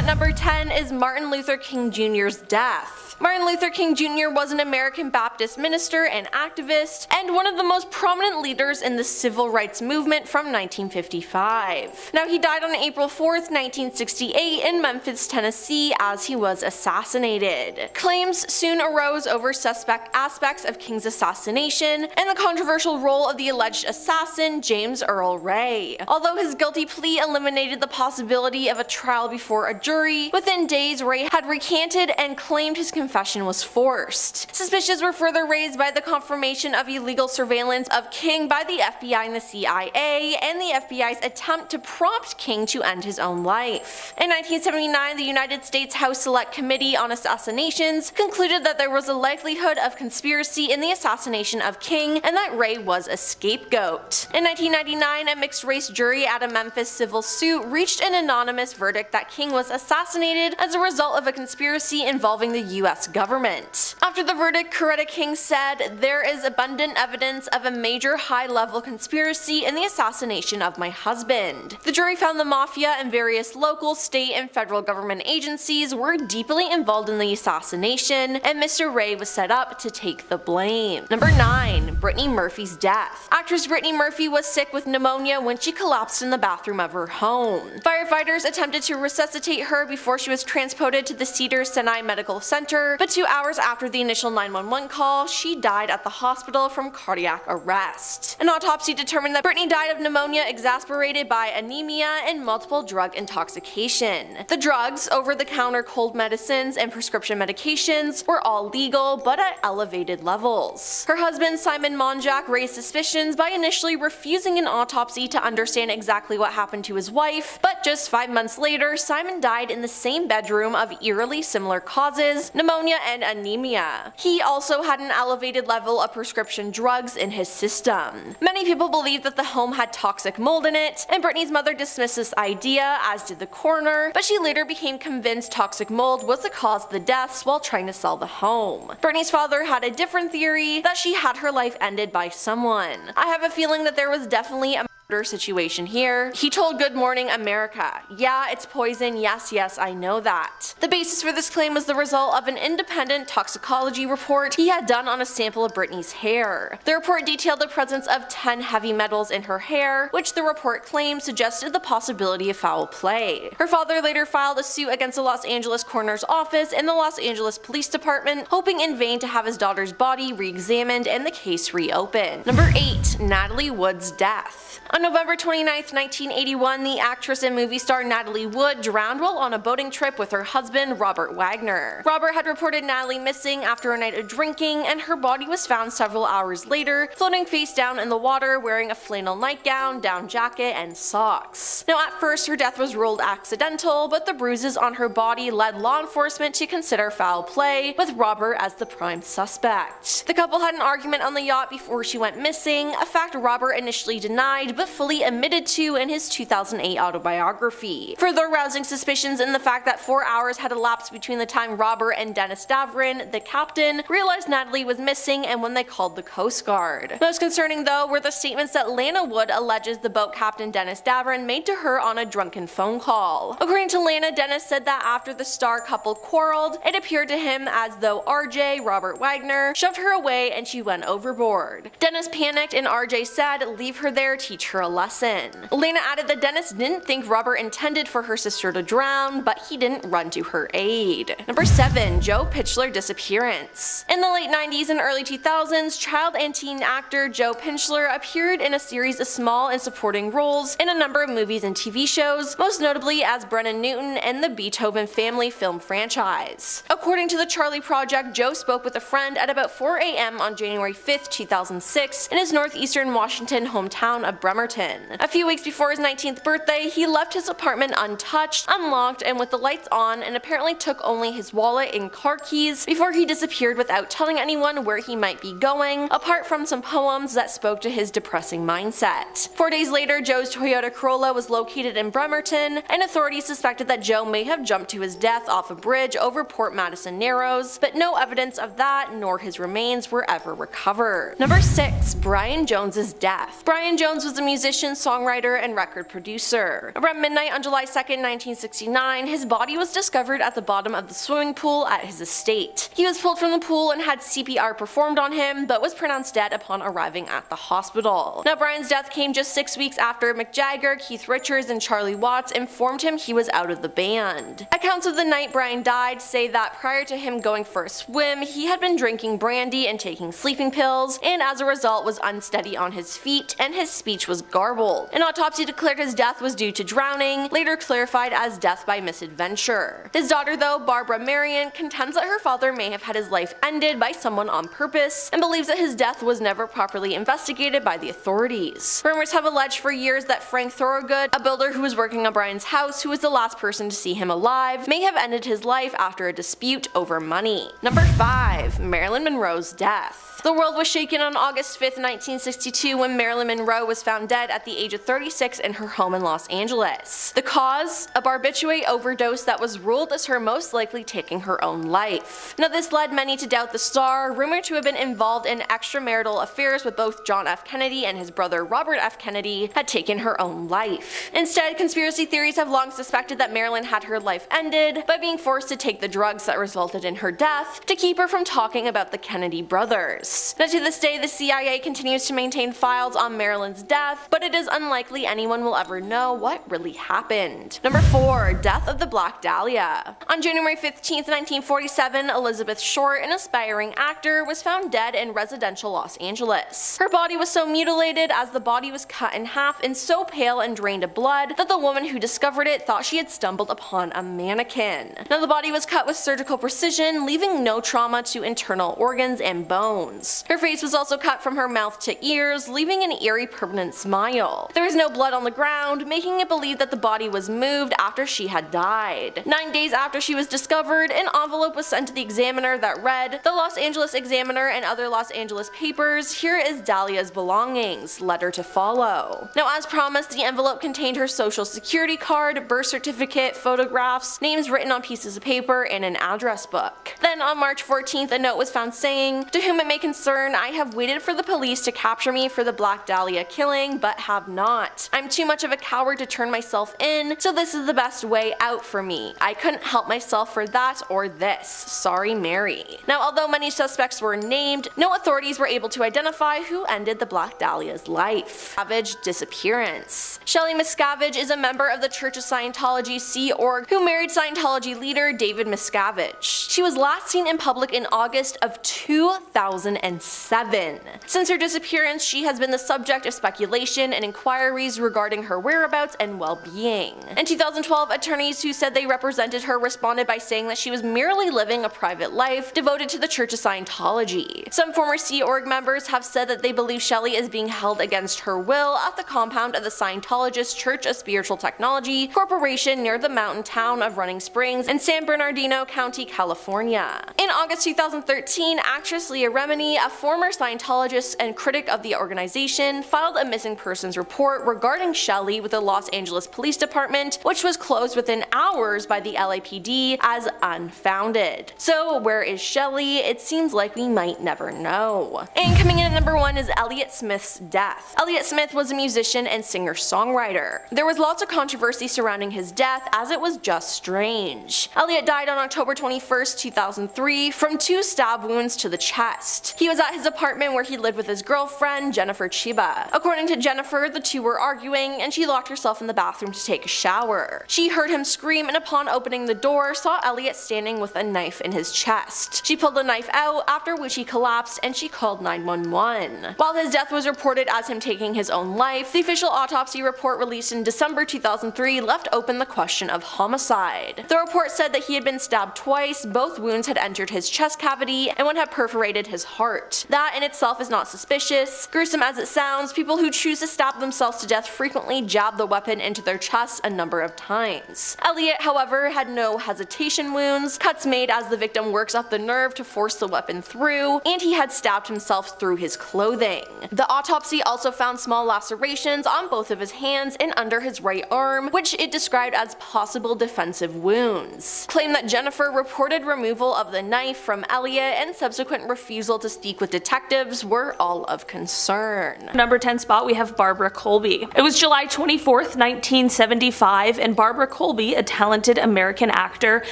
At number 10 is Martin Luther King Jr.'s death. Martin Luther King Jr. was an American Baptist minister and activist, and one of the most prominent leaders in the civil rights movement from 1955. Now, he died on April 4th, 1968 in Memphis, Tennessee, as he was assassinated. Claims soon arose over suspect aspects of King's assassination and the controversial role of the alleged assassin, James Earl Ray. Although his guilty plea eliminated the possibility of a trial before a jury, within days Ray had recanted and claimed his confession was forced. Suspicions were further raised by the confirmation of illegal surveillance of King by the FBI and the CIA, and the FBI's attempt to prompt King to end his own life. In 1979, the United States House Select Committee on Assassinations concluded that there was a likelihood of conspiracy in the assassination of King and that Ray was a scapegoat. In 1999, a mixed-race jury at a Memphis civil suit reached an anonymous verdict that King was assassinated as a result of a conspiracy involving the U.S. government. After the verdict, Coretta King said, "There is abundant evidence of a major high-level conspiracy in the assassination of my husband." The jury found the mafia and various local, state, and federal government agencies were deeply involved in the assassination, and Mr. Ray was set up to take the blame. Number 9. Britney Murphy's death. Actress Britney Murphy was sick with pneumonia when she collapsed in the bathroom of her home. Firefighters attempted to resuscitate her before she was transported to the Cedars-Sinai Medical Center, but 2 hours after the initial 911 call, she died at the hospital from cardiac arrest. An autopsy determined that Britney died of pneumonia exacerbated by anemia and multiple drug intoxication. The drugs, over-the-counter cold medicines, and prescription medications were all legal but at elevated levels. Her husband, Simon Monjack, raised suspicions by initially refusing an autopsy to understand exactly what happened to his wife, but just 5 months later, Simon died in the same bedroom of eerily similar causes, pneumonia and anemia. He also had an elevated level of prescription drugs in his system. Many people believe that the home had toxic mold in it, and Britney's mother dismissed this idea, as did the coroner, but she later became convinced toxic mold was the cause of the deaths while trying to sell the home. Britney's father had a different theory, that she had her life ended by someone. I have a feeling that there was definitely a situation here. He told Good Morning America, "Yeah, it's poison, yes, I know that." The basis for this claim was the result of an independent toxicology report he had done on a sample of Britney's hair. The report detailed the presence of 10 heavy metals in her hair, which the report claimed suggested the possibility of foul play. Her father later filed a suit against the Los Angeles coroner's office and the Los Angeles Police Department, hoping in vain to have his daughter's body re-examined and the case reopened. Number 8. Natalie Wood's death. On November 29, 1981, the actress and movie star Natalie Wood drowned while on a boating trip with her husband, Robert Wagner. Robert had reported Natalie missing after a night of drinking, and her body was found several hours later, floating face down in the water, wearing a flannel nightgown, down jacket, and socks. Now, at first, her death was ruled accidental, but the bruises on her body led law enforcement to consider foul play, with Robert as the prime suspect. The couple had an argument on the yacht before she went missing, a fact Robert initially denied, but fully admitted to in his 2008 autobiography, further arousing suspicions in the fact that 4 hours had elapsed between the time Robert and Dennis Davrin, the captain, realized Natalie was missing and when they called the Coast Guard. Most concerning, though, were the statements that Lana Wood alleges the boat captain Dennis Davrin made to her on a drunken phone call. According to Lana, Dennis said that after the star couple quarreled, it appeared to him as though RJ, Robert Wagner, shoved her away and she went overboard. Dennis panicked and RJ said, "Leave her there, teach her a lesson." Lana added that Dennis didn't think Robert intended for her sister to drown, but he didn't run to her aid. Number 7. Joe Pitler Disappearance. In the late 90s and early 2000s, child and teen actor Joe Pitler appeared in a series of small and supporting roles in a number of movies and TV shows, most notably as Brennan Newton in the Beethoven family film franchise. According to the Charlie Project, Joe spoke with a friend at about 4 a.m. on January 5, 2006 in his northeastern Washington hometown of Bremerton. A few weeks before his 19th birthday, he left his apartment untouched, unlocked, and with the lights on, and apparently took only his wallet and car keys before he disappeared without telling anyone where he might be going, apart from some poems that spoke to his depressing mindset. 4 days later, Joe's Toyota Corolla was located in Bremerton, and authorities suspected that Joe may have jumped to his death off a bridge over Port Madison Narrows, but no evidence of that nor his remains were ever recovered. Number 6. Brian Jones's death. Brian Jones was a musician, songwriter, and record producer. Around midnight on July 2nd, 1969, his body was discovered at the bottom of the swimming pool at his estate. He was pulled from the pool and had CPR performed on him, but was pronounced dead upon arriving at the hospital. Now, Brian's death came just 6 weeks after Mick Jagger, Keith Richards, and Charlie Watts informed him he was out of the band. Accounts of the night Brian died say that prior to him going for a swim, he had been drinking brandy and taking sleeping pills, and as a result was unsteady on his feet and his speech was garbled. An autopsy declared his death was due to drowning, later clarified as death by misadventure. His daughter, though, Barbara Marion, contends that her father may have had his life ended by someone on purpose and believes that his death was never properly investigated by the authorities. Rumors have alleged for years that Frank Thorogood, a builder who was working on Brian's house who was the last person to see him alive, may have ended his life after a dispute over money. Number 5. Marilyn Monroe's death. The world was shaken on August 5th, 1962 when Marilyn Monroe was found dead at the age of 36 in her home in Los Angeles. The cause? A barbiturate overdose that was ruled as her most likely taking her own life. Now, this led many to doubt the star, rumored to have been involved in extramarital affairs with both John F. Kennedy and his brother Robert F. Kennedy, had taken her own life. Instead, conspiracy theories have long suspected that Marilyn had her life ended by being forced to take the drugs that resulted in her death to keep her from talking about the Kennedy brothers. Now, to this day, the CIA continues to maintain files on Marilyn's death, but it is unlikely anyone will ever know what really happened. Number 4. Death of the Black Dahlia. On January 15th, 1947, Elizabeth Short, an aspiring actor, was found dead in residential Los Angeles. Her body was so mutilated as the body was cut in half and so pale and drained of blood that the woman who discovered it thought she had stumbled upon a mannequin. Now, the body was cut with surgical precision, leaving no trauma to internal organs and bones. Her face was also cut from her mouth to ears, leaving an eerie permanent smile. There was no blood on the ground, making it believed that the body was moved after she had died. 9 days after she was discovered, an envelope was sent to the Examiner that read, "The Los Angeles Examiner and other Los Angeles papers, here is Dahlia's belongings, letter to follow." Now, as promised, the envelope contained her social security card, birth certificate, photographs, names written on pieces of paper, and an address book. Then on March 14th, a note was found saying, "To whom it may concern, I have waited for the police to capture me for the Black Dahlia killing, but have not. I'm too much of a coward to turn myself in, so this is the best way out for me. I couldn't help myself for that or this. Sorry, Mary." Now, although many suspects were named, no authorities were able to identify who ended the Black Dahlia's life. Miscavige disappearance. Shelley Miscavige is a member of the Church of Scientology Sea Org who married Scientology leader David Miscavige. She was last seen in public in August of 2007. Since her disappearance, she has been the subject of speculation and inquiries regarding her whereabouts and well-being. In 2012, attorneys who said they represented her responded by saying that she was merely living a private life devoted to the Church of Scientology. Some former Sea Org members have said that they believe Shelley is being held against her will at the compound of the Scientologist Church of Spiritual Technology Corporation near the mountain town of Running Springs in San Bernardino County, California. In August 2013, actress Leah Remini, a former Scientologist and critic of the organization, filed a missing persons report regarding Shelley with the Los Angeles Police Department, which was closed within hours by the LAPD as unfounded. So where is Shelley? It seems like we might never know. And coming in at number 1 is Elliot Smith's death. Elliot Smith was a musician and singer-songwriter. There was lots of controversy surrounding his death as it was just strange. Elliot died on October 21st, 2003 from 2 stab wounds to the chest. He was at his apartment where he lived with his girlfriend, Jennifer Chiba. According to Jennifer, the two were arguing and she locked herself in the bathroom to take a shower. She heard him scream and upon opening the door saw Elliot standing with a knife in his chest. She pulled the knife out, after which he collapsed and she called 911. While his death was reported as him taking his own life, the official autopsy report released in December 2003 left open the question of homicide. The report said that he had been stabbed twice, both wounds had entered his chest cavity, and one had perforated his heart. That in itself is not suspicious. Gruesome as it sounds, people who choose to stab themselves to death frequently jab the weapon into their chest a number of times. Elliot, however, had no hesitation wounds, cuts made as the victim works up the nerve to force the weapon through, and he had stabbed himself through his clothing. The autopsy also found small lacerations on both of his hands and under his right arm, which it described as possible defensive wounds. Claimed that Jennifer reported removal of the knife from Elliot and subsequent refusal to speak with detectives were all of concern. Number 10 spot, we have Barbara Colby. It was July 24th, 1975, and Barbara Colby, a talented American actor,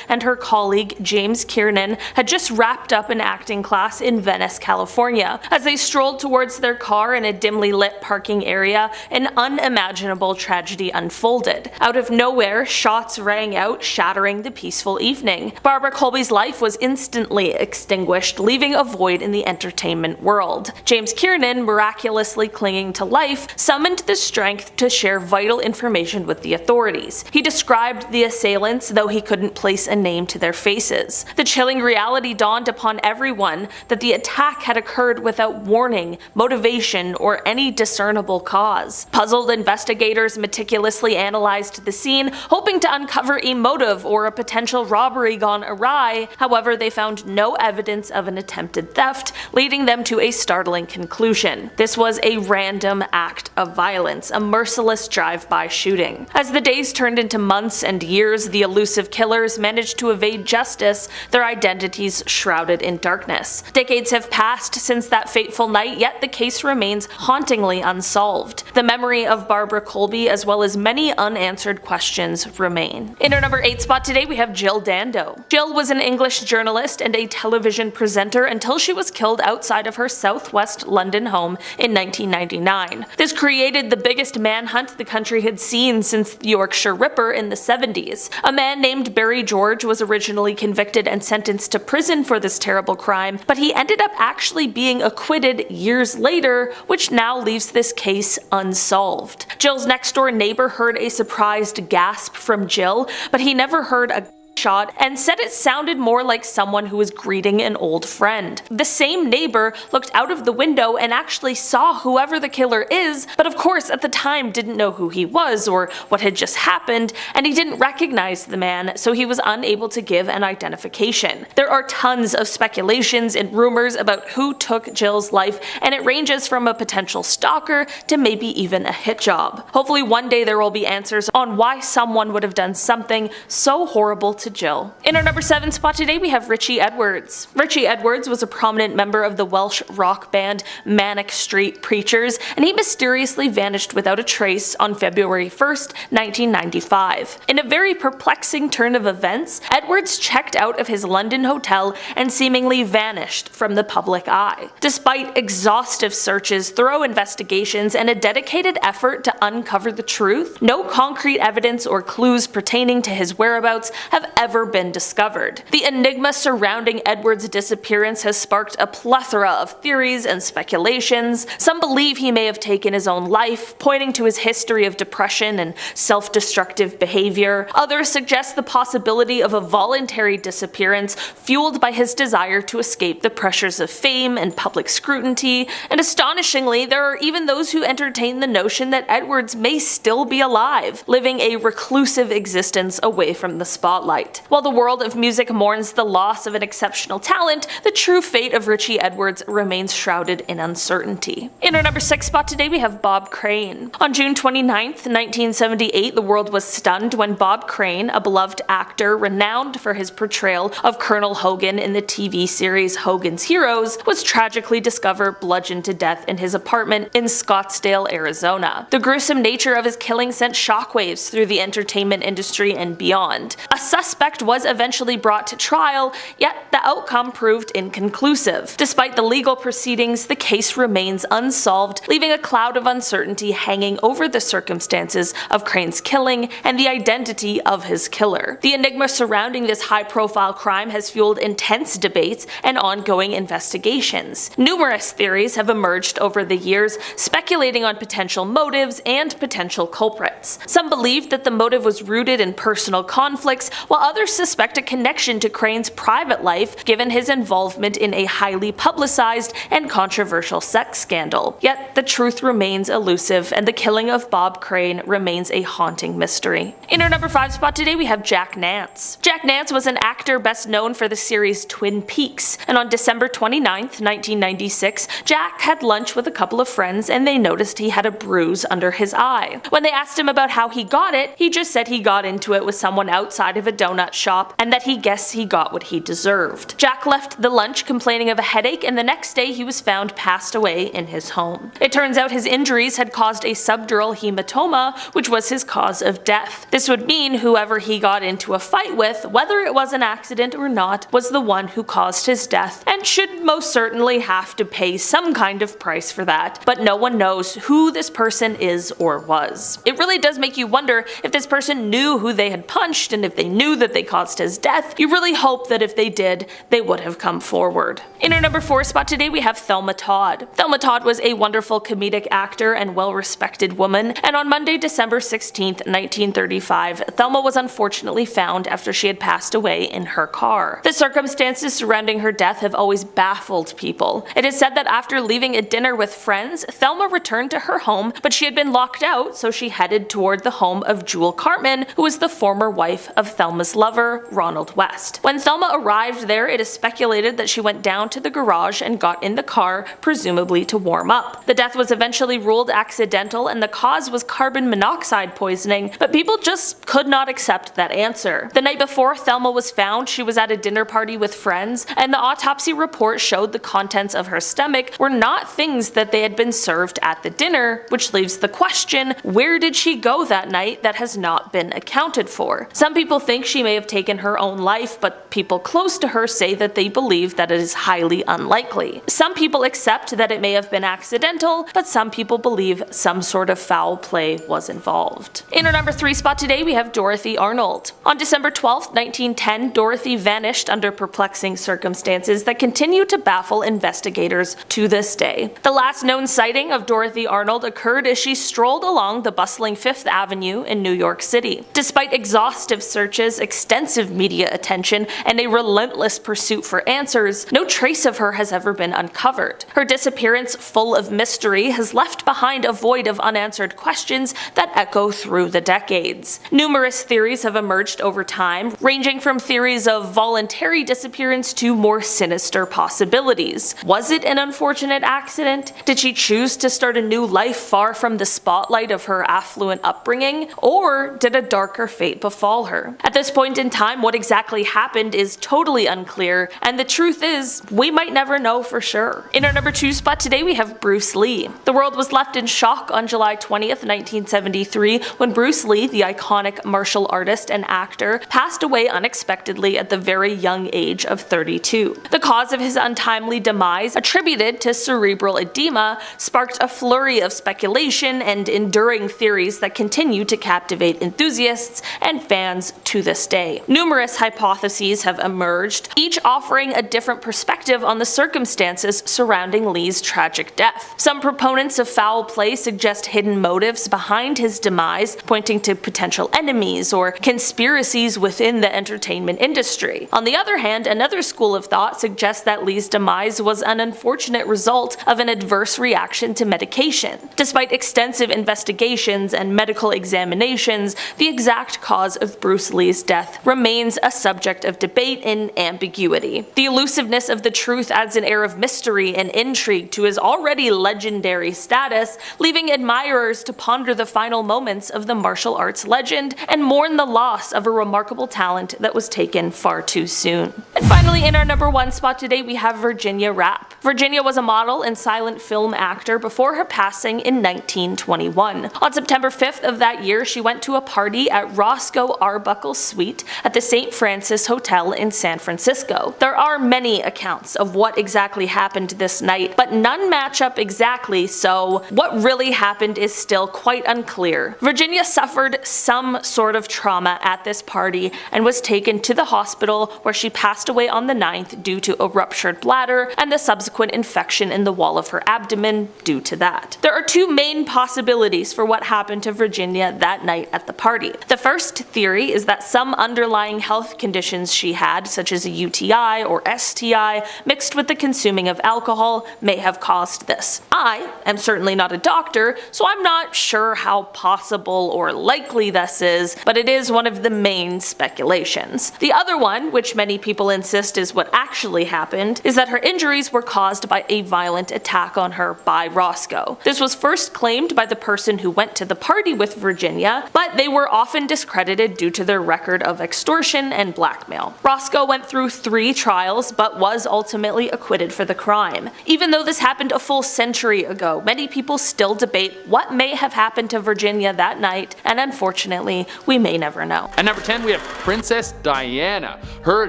and her colleague James Kiernan had just wrapped up an acting class in Venice, California. As they strolled towards their car in a dimly lit parking area, an unimaginable tragedy unfolded. Out of nowhere, shots rang out, shattering the peaceful evening. Barbara Colby's life was instantly extinguished, leaving a void in the entertainment world. James Kiernan, miraculously clinging to life, summoned the strength to share vital information with the authorities. He described the assailants, though he couldn't place a name to their faces. The chilling reality dawned upon everyone that the attack had occurred without warning, motivation, or any discernible cause. Puzzled investigators meticulously analyzed the scene, hoping to uncover a motive or a potential robbery gone awry. However, they found no evidence of an attempted theft, leading them to a startling conclusion. This was a random act of violence, a merciless drive-by shooting. As the days turned into months and years, the elusive killers managed to evade justice, their identities shrouded in darkness. Decades have passed since that fateful night, yet the case remains hauntingly unsolved. The memory of Barbara Colby, as well as many unanswered questions, remain. In our number 8 spot today, we have Jill Dando. Jill was an English journalist and a television presenter until she was killed outside of her southwest London home in 1999. This created the biggest manhunt the country had seen since the Yorkshire Ripper in the 70s. A man named Barry George was originally convicted and sentenced to prison for this terrible crime, but he ended up actually being acquitted years later, which now leaves this case unsolved. Jill's next-door neighbor heard a surprised gasp from Jill, but he never heard a shot and said it sounded more like someone who was greeting an old friend. The same neighbor looked out of the window and actually saw whoever the killer is, but of course at the time didn't know who he was or what had just happened, and he didn't recognize the man, so he was unable to give an identification. There are tons of speculations and rumors about who took Jill's life, and it ranges from a potential stalker to maybe even a hit job. Hopefully one day there will be answers on why someone would have done something so horrible to Jill. In our number 7 spot today, we have Richie Edwards. Richie Edwards was a prominent member of the Welsh rock band Manic Street Preachers, and he mysteriously vanished without a trace on February 1st, 1995. In a very perplexing turn of events, Edwards checked out of his London hotel and seemingly vanished from the public eye. Despite exhaustive searches, thorough investigations, and a dedicated effort to uncover the truth, no concrete evidence or clues pertaining to his whereabouts have ever been discovered. The enigma surrounding Edwards' disappearance has sparked a plethora of theories and speculations. Some believe he may have taken his own life, pointing to his history of depression and self-destructive behavior. Others suggest the possibility of a voluntary disappearance fueled by his desire to escape the pressures of fame and public scrutiny, and astonishingly, there are even those who entertain the notion that Edwards may still be alive, living a reclusive existence away from the spotlight. While the world of music mourns the loss of an exceptional talent, the true fate of Richie Edwards remains shrouded in uncertainty. In our number 6 spot today, we have Bob Crane. On June 29th, 1978, the world was stunned when Bob Crane, a beloved actor renowned for his portrayal of Colonel Hogan in the TV series Hogan's Heroes, was tragically discovered bludgeoned to death in his apartment in Scottsdale, Arizona. The gruesome nature of his killing sent shockwaves through the entertainment industry and beyond. A suspect was eventually brought to trial, yet the outcome proved inconclusive. Despite the legal proceedings, the case remains unsolved, leaving a cloud of uncertainty hanging over the circumstances of Crane's killing and the identity of his killer. The enigma surrounding this high-profile crime has fueled intense debates and ongoing investigations. Numerous theories have emerged over the years, speculating on potential motives and potential culprits. Some believe that the motive was rooted in personal conflicts, while others suspect a connection to Crane's private life given his involvement in a highly publicized and controversial sex scandal. Yet the truth remains elusive, and the killing of Bob Crane remains a haunting mystery. In our number 5 spot today, we have Jack Nance. Jack Nance was an actor best known for the series Twin Peaks, and on December 29th, 1996, Jack had lunch with a couple of friends and they noticed he had a bruise under his eye. When they asked him about how he got it, he just said he got into it with someone outside of a donut donut shop, and that he guessed he got what he deserved. Jack left the lunch complaining of a headache, and the next day he was found passed away in his home. It turns out his injuries had caused a subdural hematoma, which was his cause of death. This would mean whoever he got into a fight with, whether it was an accident or not, was the one who caused his death, and should most certainly have to pay some kind of price for that, but no one knows who this person is or was. It really does make you wonder if this person knew who they had punched, and if they knew that they caused his death. You really hope that if they did, they would have come forward. In our number 4 spot today we have Thelma Todd. Thelma Todd was a wonderful comedic actor and well-respected woman, and on Monday, December 16, 1935, Thelma was unfortunately found after she had passed away in her car. The circumstances surrounding her death have always baffled people. It is said that after leaving a dinner with friends, Thelma returned to her home, but she had been locked out, so she headed toward the home of Jewel Cartman, who was the former wife of Thelma's lover, Ronald West. When Thelma arrived there, it is speculated that she went down to the garage and got in the car, presumably to warm up. The death was eventually ruled accidental, and the cause was carbon monoxide poisoning, but people just could not accept that answer. The night before Thelma was found, she was at a dinner party with friends, and the autopsy report showed the contents of her stomach were not things that they had been served at the dinner, which leaves the question, where did she go that night that has not been accounted for? Some people think she may have taken her own life, but people close to her say that they believe that it is highly unlikely. Some people accept that it may have been accidental, but some people believe some sort of foul play was involved. In our number 3 spot today we have Dorothy Arnold. On December 12, 1910, Dorothy vanished under perplexing circumstances that continue to baffle investigators to this day. The last known sighting of Dorothy Arnold occurred as she strolled along the bustling Fifth Avenue in New York City. Despite exhaustive searches, extensive media attention, and a relentless pursuit for answers, no trace of her has ever been uncovered. Her disappearance, full of mystery, has left behind a void of unanswered questions that echo through the decades. Numerous theories have emerged over time, ranging from theories of voluntary disappearance to more sinister possibilities. Was it an unfortunate accident? Did she choose to start a new life far from the spotlight of her affluent upbringing? Or did a darker fate befall her? At this point in time, what exactly happened is totally unclear, and the truth is, we might never know for sure. In our number 2 spot today we have Bruce Lee. The world was left in shock on July 20th, 1973, when Bruce Lee, the iconic martial artist and actor, passed away unexpectedly at the very young age of 32. The cause of his untimely demise, attributed to cerebral edema, sparked a flurry of speculation and enduring theories that continue to captivate enthusiasts and fans to this day. Numerous hypotheses have emerged, each offering a different perspective on the circumstances surrounding Lee's tragic death. Some proponents of foul play suggest hidden motives behind his demise, pointing to potential enemies or conspiracies within the entertainment industry. On the other hand, another school of thought suggests that Lee's demise was an unfortunate result of an adverse reaction to medication. Despite extensive investigations and medical examinations, the exact cause of Bruce Lee's death remains a subject of debate and ambiguity. The elusiveness of the truth adds an air of mystery and intrigue to his already legendary status, leaving admirers to ponder the final moments of the martial arts legend and mourn the loss of a remarkable talent that was taken far too soon. And finally, in our number 1 spot today we have Virginia Rappe. Virginia was a model and silent film actor before her passing in 1921. On September 5th of that year, she went to a party at Roscoe Arbuckle Suite at the St. Francis Hotel in San Francisco. There are many accounts of what exactly happened this night, but none match up exactly, so what really happened is still quite unclear. Virginia suffered some sort of trauma at this party and was taken to the hospital, where she passed away on the 9th due to a ruptured bladder and the subsequent infection in the wall of her abdomen due to that. There are 2 main possibilities for what happened to Virginia that night at the party. The first theory is that some underlying health conditions she had, such as a UTI or STI, mixed with the consuming of alcohol, may have caused this. I am certainly not a doctor, so I'm not sure how possible or likely this is, but it is one of the main speculations. The other one, which many people insist is what actually happened, is that her injuries were caused by a violent attack on her by Roscoe. This was first claimed by the person who went to the party with Virginia, but they were often discredited due to their record of extortion and blackmail. Roscoe went through 3 trials, but was ultimately acquitted for the crime. Even though this happened a full century ago, many people still debate what may have happened to Virginia that night, and unfortunately, we may never know. At number 10, we have Princess Diana. Her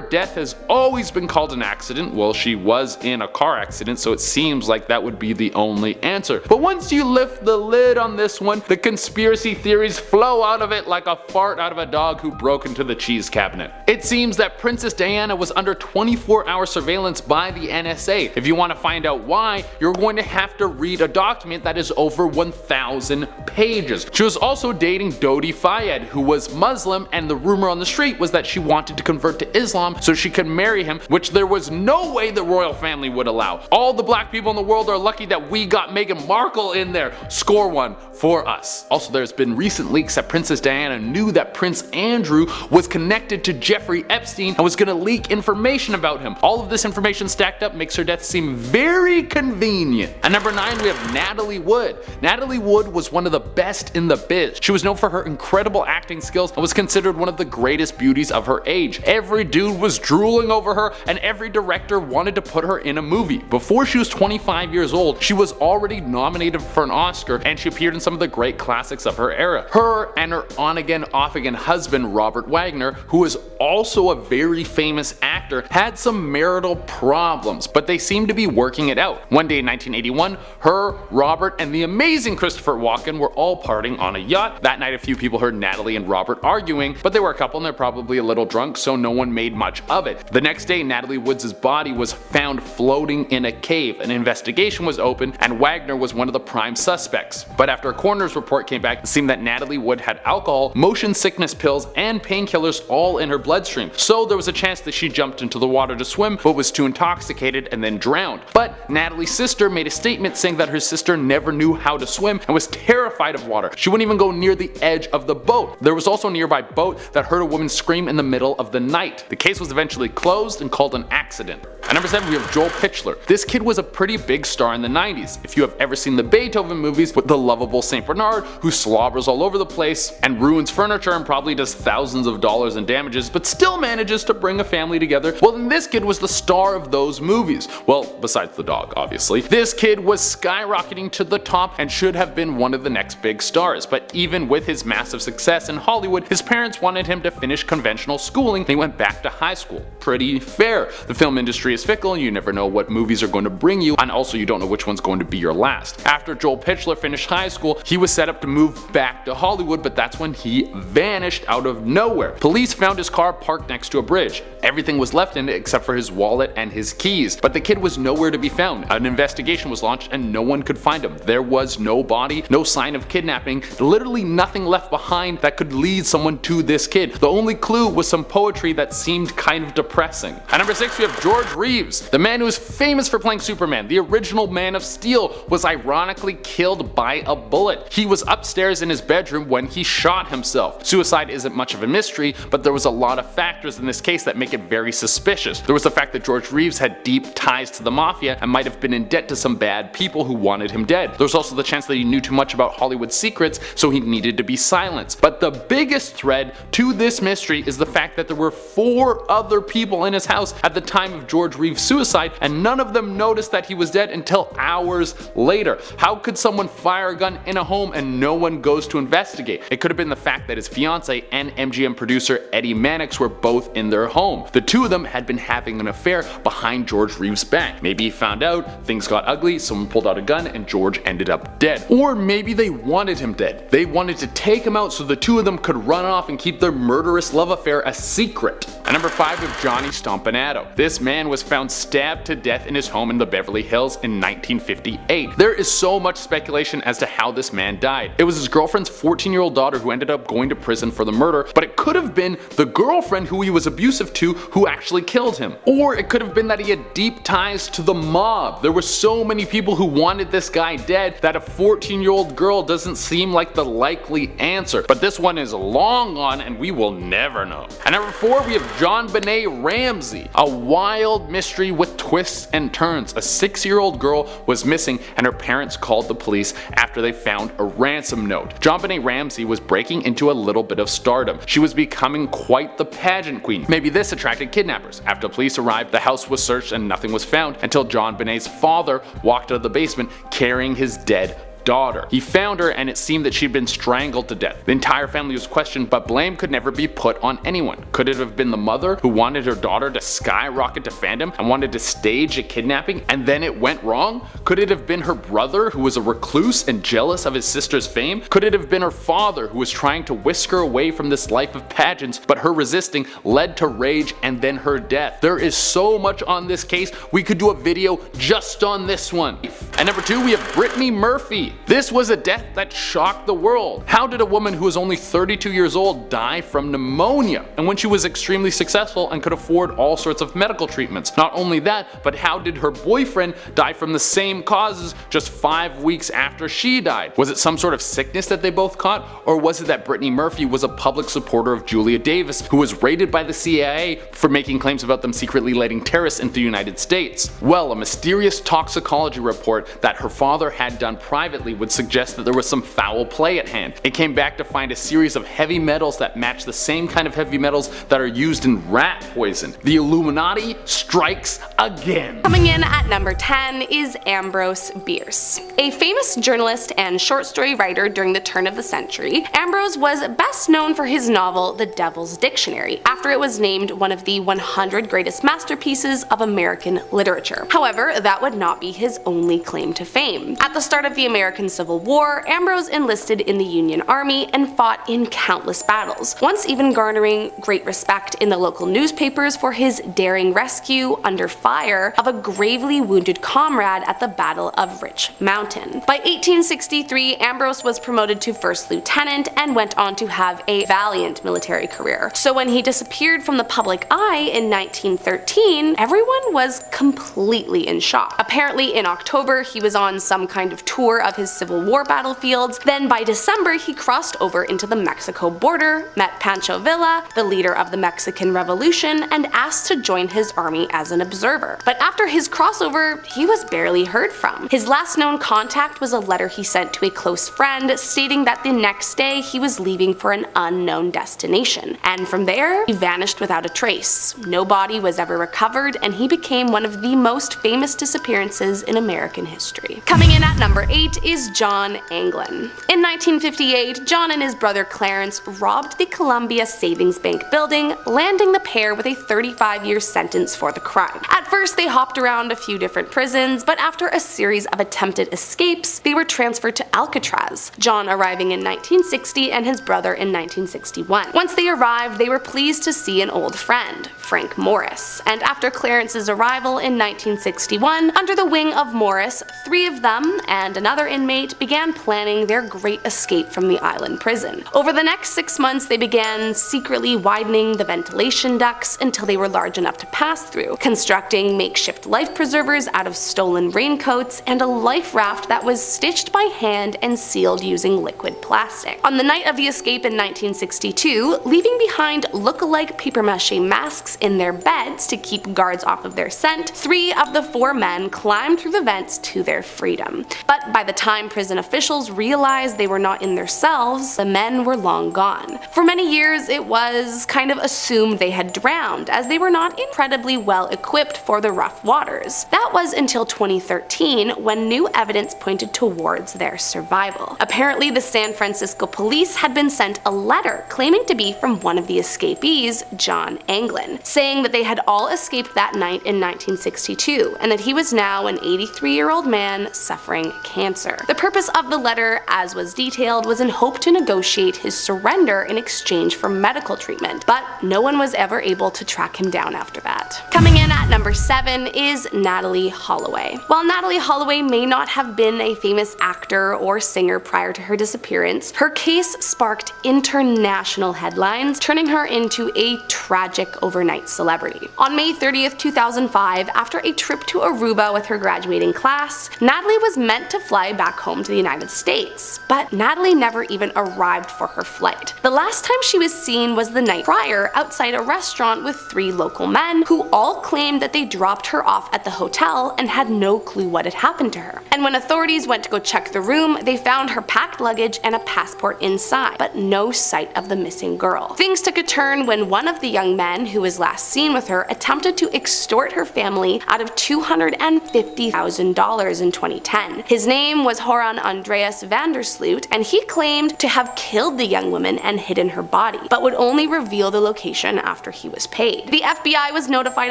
death has always been called an accident. Well, she was in a car accident, so it seems like that would be the only answer. But once you lift the lid on this one, the conspiracy theories flow out of it like a fart out of a dog who broke into the cheese cabinet. It seems that Princess Diana was under 24-hour surveillance by the NSA. If you want to find out why, you're going to have to read a document that is over 1,000 pages. She was also dating Dodi Fayed, who was Muslim, and the rumor on the street was that she wanted to convert to Islam so she could marry him, which there was no way the royal family would allow. All the black people in the world are lucky that we got Meghan Markle in there. Score one for us. Also, there's been recent leaks that Princess Diana knew that Prince Andrew was connected to Jeffrey Epstein and was going to leak information about him. All of this information stacked up makes her death seem very convenient. At number 9, we have Natalie Wood. Natalie Wood was one of the best in the biz. She was known for her incredible acting skills and was considered one of the greatest beauties of her age. Every dude was drooling over her, and every director wanted to put her in a movie. Before she was 25 years old, she was already nominated for an Oscar, and she appeared in some of the great classics of her era. Her and her on-again, off-again husband, Robert Wagner, who was also a very famous actor, had some marital problems, but they seemed to be working it out. One day in 1981, her, Robert, and the amazing Christopher Walken were all partying on a yacht. That night, a few people heard Natalie and Robert arguing, but they were a couple and they're probably a little drunk, so no one made much of it. The next day, Natalie Wood's body was found floating in a cave. An investigation was opened, and Wagner was one of the prime suspects. But after a coroner's report came back, it seemed that Natalie Wood had alcohol, motion sickness pills, and painkillers all in her bloodstream. So there was a chance that she jumped into the water to swim, but was too intoxicated and then drowned. But Natalie's sister made a statement saying that her sister never knew how to swim and was terrified of water. She wouldn't even go near the edge of the boat. There was also a nearby boat that heard a woman scream in the middle of the night. The case was eventually closed and called an accident. At number 7, we have Joel Pitler. This kid was a pretty big star in the 90s. If you have ever seen the Beethoven movies with the lovable St. Bernard who slobbers all over the place and ruins furniture and probably does thousands of dollars in damages but still manages to bring a family together, well then this kid was the star of those movies. Well, besides the dog, obviously. This kid was skyrocketing to the top and should have been one of the next big stars, but even with his massive success in Hollywood, his parents wanted him to finish conventional schooling and he went back to high school. Pretty fair. The film industry is fickle and you never know what movies are going to bring you, and also you don't know which one's going to be your last. After Joel Pitler finished high school, he was set up to move back to Hollywood, but that's when he vanished out of nowhere. Police found his car parked next to a bridge. Everything was left in it except for his wallet and his keys, but the kid was nowhere to be found. An investigation was launched and no one could find him. There was no body, no sign of kidnapping, literally nothing left behind that could lead someone to this kid. The only clue was some poetry that seemed kind of depressing. At number 6, we have George Reeves. The man who is famous for playing Superman, the original Man of Steel, was ironically killed by a bullet. He was upstairs in his bedroom when he shot himself. Suicide isn't much of a mystery, but there was a lot of factors in this case that make it very suspicious. There was the fact that George Reeves had deep ties to the mafia and might have been in debt to some bad people who wanted him dead. There was also the chance that he knew too much about Hollywood secrets, so he needed to be silenced. But the biggest thread to this mystery is the fact that there were 4 other people in his house at the time of George Reeves' suicide, and none of them noticed that he was dead until hours later. How could someone fire a gun in a home and no one goes to investigate? It could have been the fact that his fiance and MGM producer Eddie Mannix were both in their home. The two of them had been having an affair behind George Reeves' back. Maybe he found out, things got ugly, someone pulled out a gun and George ended up dead. Or maybe they wanted him dead. They wanted to take him out so the two of them could run off and keep their murderous love affair a secret. At number 5, we have Johnny Stompanato. This man was found stabbed to death in his home in the Beverly Hills in 1958. There is so much speculation as to how this man died. It was his girlfriend's 14-year-old daughter who ended up going to prison for the murder, but it could have been the girlfriend who he was abusive to who actually killed him. Or it could have been that he had deep ties to the mob. There were so many people who wanted this guy dead that a 14-year-old girl doesn't seem like the likely answer. But this one is long gone and we will never know. At number 4, we have John Benet Ramsay. A wild mystery with twists and turns. A 6-year-old girl was missing and her parents called the police after they found a ransom note. JonBenét Ramsay was breaking into a little bit of stardom. She was becoming quite the pageant queen. Maybe this attracted kidnappers. After police arrived, the house was searched and nothing was found until JonBenét's father walked out of the basement carrying his dead daughter. He found her and it seemed that she'd been strangled to death. The entire family was questioned, but blame could never be put on anyone. Could it have been the mother who wanted her daughter to skyrocket to fandom and wanted to stage a kidnapping and then it went wrong? Could it have been her brother who was a recluse and jealous of his sister's fame? Could it have been her father who was trying to whisk her away from this life of pageants, but her resisting led to rage and then her death? There is so much on this case, we could do a video just on this one. At number 2 we have Britney Murphy. This was a death that shocked the world. How did a woman who was only 32 years old die from pneumonia? And when she was extremely successful and could afford all sorts of medical treatments. Not only that, but how did her boyfriend die from the same causes just 5 weeks after she died? Was it some sort of sickness that they both caught? Or was it that Britney Murphy was a public supporter of Julia Davis, who was raided by the CIA for making claims about them secretly letting terrorists into the United States? Well, a mysterious toxicology report that her father had done privately would suggest that there was some foul play at hand. It came back to find a series of heavy metals that match the same kind of heavy metals that are used in rat poison. The Illuminati strikes again. Coming in at number 10 is Ambrose Bierce. A famous journalist and short story writer during the turn of the century, Ambrose was best known for his novel The Devil's Dictionary, after it was named one of the 100 greatest masterpieces of American literature. However, that would not be his only claim to fame. At the start of the American Civil War, Ambrose enlisted in the Union Army and fought in countless battles, once even garnering great respect in the local newspapers for his daring rescue under fire of a gravely wounded comrade at the Battle of Rich Mountain. By 1863, Ambrose was promoted to first lieutenant and went on to have a valiant military career. So when he disappeared from the public eye in 1913, everyone was completely in shock. Apparently in October he was on some kind of tour of his Civil War battlefields, then by December he crossed over into the Mexico border, met Pancho Villa, the leader of the Mexican Revolution, and asked to join his army as an observer. But after his crossover, he was barely heard from. His last known contact was a letter he sent to a close friend stating that the next day he was leaving for an unknown destination. And from there, he vanished without a trace. No body was ever recovered, and he became one of the most famous disappearances in American history. Coming in at number 8 is John Anglin. In 1958, John and his brother Clarence robbed the Columbia Savings Bank building, landing the pair with a 35-year sentence for the crime. At first, they hopped around a few different prisons, but after a series of attempted escapes, they were transferred to Alcatraz, John arriving in 1960 and his brother in 1961. Once they arrived, they were pleased to see an old friend, Frank Morris, and after Clarence's arrival in 1961, under the wing of Morris, 3 of them and another inmate began planning their great escape from the island prison. Over the next 6 months, they began secretly widening the ventilation ducts until they were large enough to pass through, constructing makeshift life preservers out of stolen raincoats, and a life raft that was stitched by hand and sealed using liquid plastic. On the night of the escape in 1962, leaving behind look-alike papier-mâché masks in their beds to keep guards off of their scent, 3 of the 4 men climbed through the vents to their freedom. But by the time prison officials realized they were not in their cells, the men were long gone. For many years, it was kind of assumed they had drowned, as they were not incredibly well equipped for the rough waters. That was until 2013, when new evidence pointed towards their survival. Apparently, the San Francisco police had been sent a letter claiming to be from one of the escapees, John Anglin, saying that they had all escaped that night in 1962, and that he was now an 83-year-old man suffering cancer. The purpose of the letter, as was detailed, was in hope to negotiate his surrender in exchange for medical treatment, but no one was ever able to track him down after that. Coming in at number 7 is Natalie Holloway. While Natalie Holloway may not have been a famous actor or singer prior to her disappearance, her case sparked international headlines, turning her into a tragic overnight celebrity. On May 30th, 2005, after a trip to Aruba with her graduating class, pass, Natalie was meant to fly back home to the United States, but Natalie never even arrived for her flight. The last time she was seen was the night prior outside a restaurant with 3 local men who all claimed that they dropped her off at the hotel and had no clue what had happened to her. And when authorities went to go check the room, they found her packed luggage and a passport inside, but no sight of the missing girl. Things took a turn when one of the young men who was last seen with her attempted to extort her family out of $250,000 in 2010. His name was Joran Andreas van der Sloot, and he claimed to have killed the young woman and hidden her body, but would only reveal the location after he was paid. The FBI was notified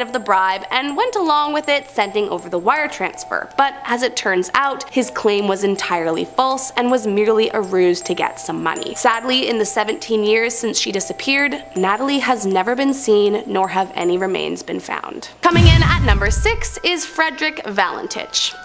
of the bribe and went along with it, sending over the wire transfer, but as it turns out, his claim was entirely false and was merely a ruse to get some money. Sadly, in the 17 years since she disappeared, Natalie has never been seen, nor have any remains been found. Coming in at number 6 is Frederick Valentine.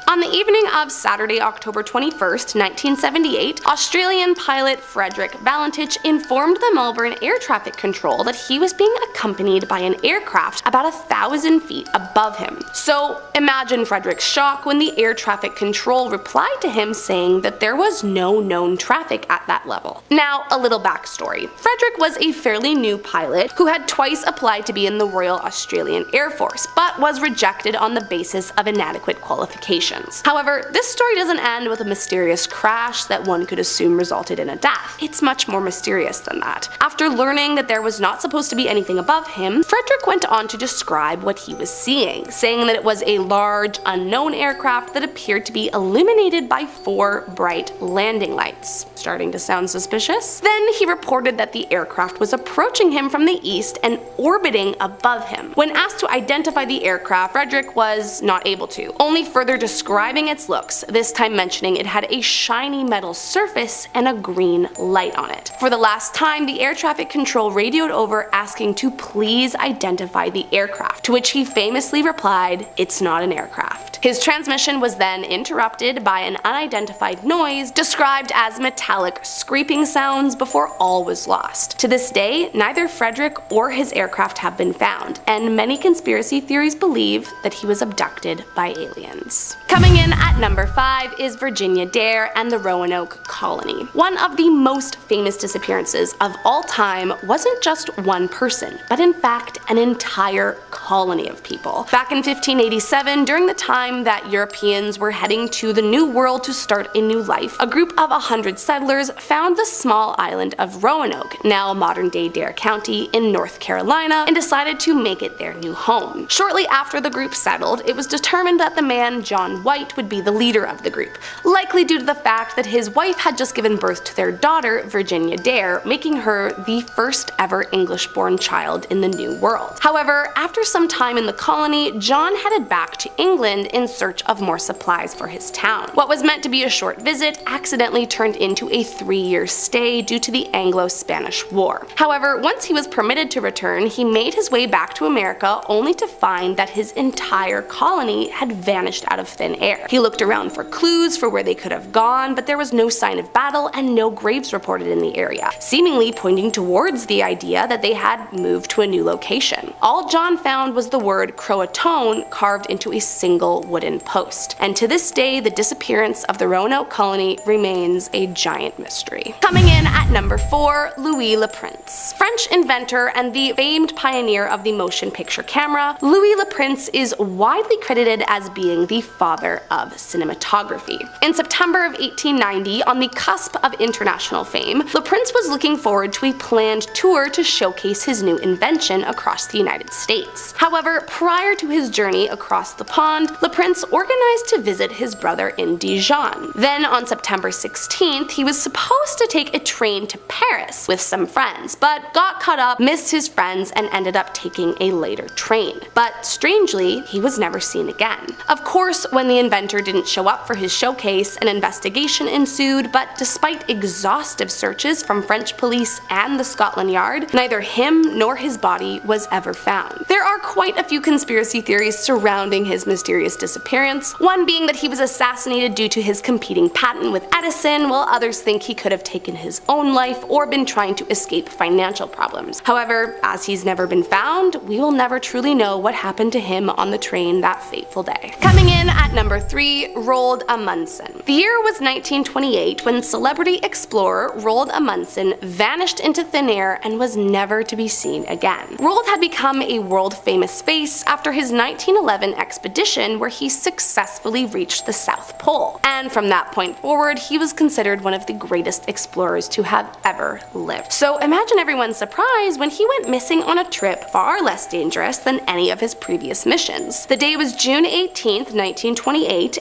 On the evening of Saturday, October 21st, 1978, Australian pilot Frederick Valentine informed the Melbourne Air Traffic Control that he was being accompanied by an aircraft about 1,000 feet above him. So imagine Frederick's shock when the air traffic control replied to him saying that there was no known traffic at that level. Now, a little backstory. Frederick was a fairly new pilot who had twice applied to be in the Royal Australian Air Force, but was rejected on the basis of inadequate qualifications. However, this story doesn't end with a mysterious crash that one could assume resulted in a death. It's much more mysterious than that. After learning that there was not supposed to be anything above him, Frederick went on to describe what he was seeing, saying that it was a large, unknown aircraft that appeared to be illuminated by 4 bright landing lights. Starting to sound suspicious? Then he reported that the aircraft was approaching him from the east and orbiting above him. When asked to identify the aircraft, Frederick was not able to, only further describing its looks, this time mentioning it had a shiny metal surface and a green light on it. For the last time, the air traffic control radioed over asking to please identify the aircraft, to which he famously replied, "It's not an aircraft." His transmission was then interrupted by an unidentified noise described as metallic scraping sounds before all was lost. To this day, neither Frederick or his aircraft have been found, and many conspiracy theories believe that he was abducted by aliens. Coming in at number 5 is Virginia Dare and the Roanoke Colony. One of the most famous disappearances of all time wasn't just one person, but in fact an entire colony of people. Back in 1587, during the time that Europeans were heading to the New World to start a new life, a group of 100 settlers found the small island of Roanoke, now modern-day Dare County in North Carolina, and decided to make it their new home. Shortly after the group settled, it was determined that the man John White would be the leader of the group, likely due to the fact that his wife had just given birth to their daughter, Virginia Dare, making her the first ever English-born child in the New World. However, after some time in the colony, John headed back to England in search of more supplies for his town. What was meant to be a short visit accidentally turned into a 3-year stay due to the Anglo-Spanish War. However, once he was permitted to return, he made his way back to America only to find that his entire colony had vanished out of thin air. He looked around for clues for where they could have gone, but there was no sign of battle and no graves reported in the area, seemingly pointing towards the idea that they had moved to a new location. All John found was the word Croatoan carved into a single wooden post, and to this day the disappearance of the Roanoke colony remains a giant mystery. Coming in at number 4, Louis Le Prince. French inventor and the famed pioneer of the motion picture camera, Louis Le Prince is widely credited as being the father of cinematography. In September of 1890, on the cusp of international fame, Le Prince was looking forward to a planned tour to showcase his new invention across the United States. However, prior to his journey across the pond, Le Prince organized to visit his brother in Dijon. Then on September 16th, he was supposed to take a train to Paris with some friends, but got caught up, missed his friends, and ended up taking a later train. But strangely, he was never seen again. Of course, when the inventor didn't show up for his showcase, an investigation ensued, but despite exhaustive searches from French police and the Scotland Yard, neither him nor his body was ever found. There are quite a few conspiracy theories surrounding his mysterious disappearance, one being that he was assassinated due to his competing patent with Edison, while others think he could have taken his own life or been trying to escape financial problems. However, as he's never been found, we will never truly know what happened to him on the train that fateful day. Coming in at number 3, Roald Amundsen. The year was 1928 when celebrity explorer Roald Amundsen vanished into thin air and was never to be seen again. Roald had become a world-famous face after his 1911 expedition where he successfully reached the South Pole, and from that point forward he was considered one of the greatest explorers to have ever lived. So imagine everyone's surprise when he went missing on a trip far less dangerous than any of his previous missions. The day was June 18th, 1928,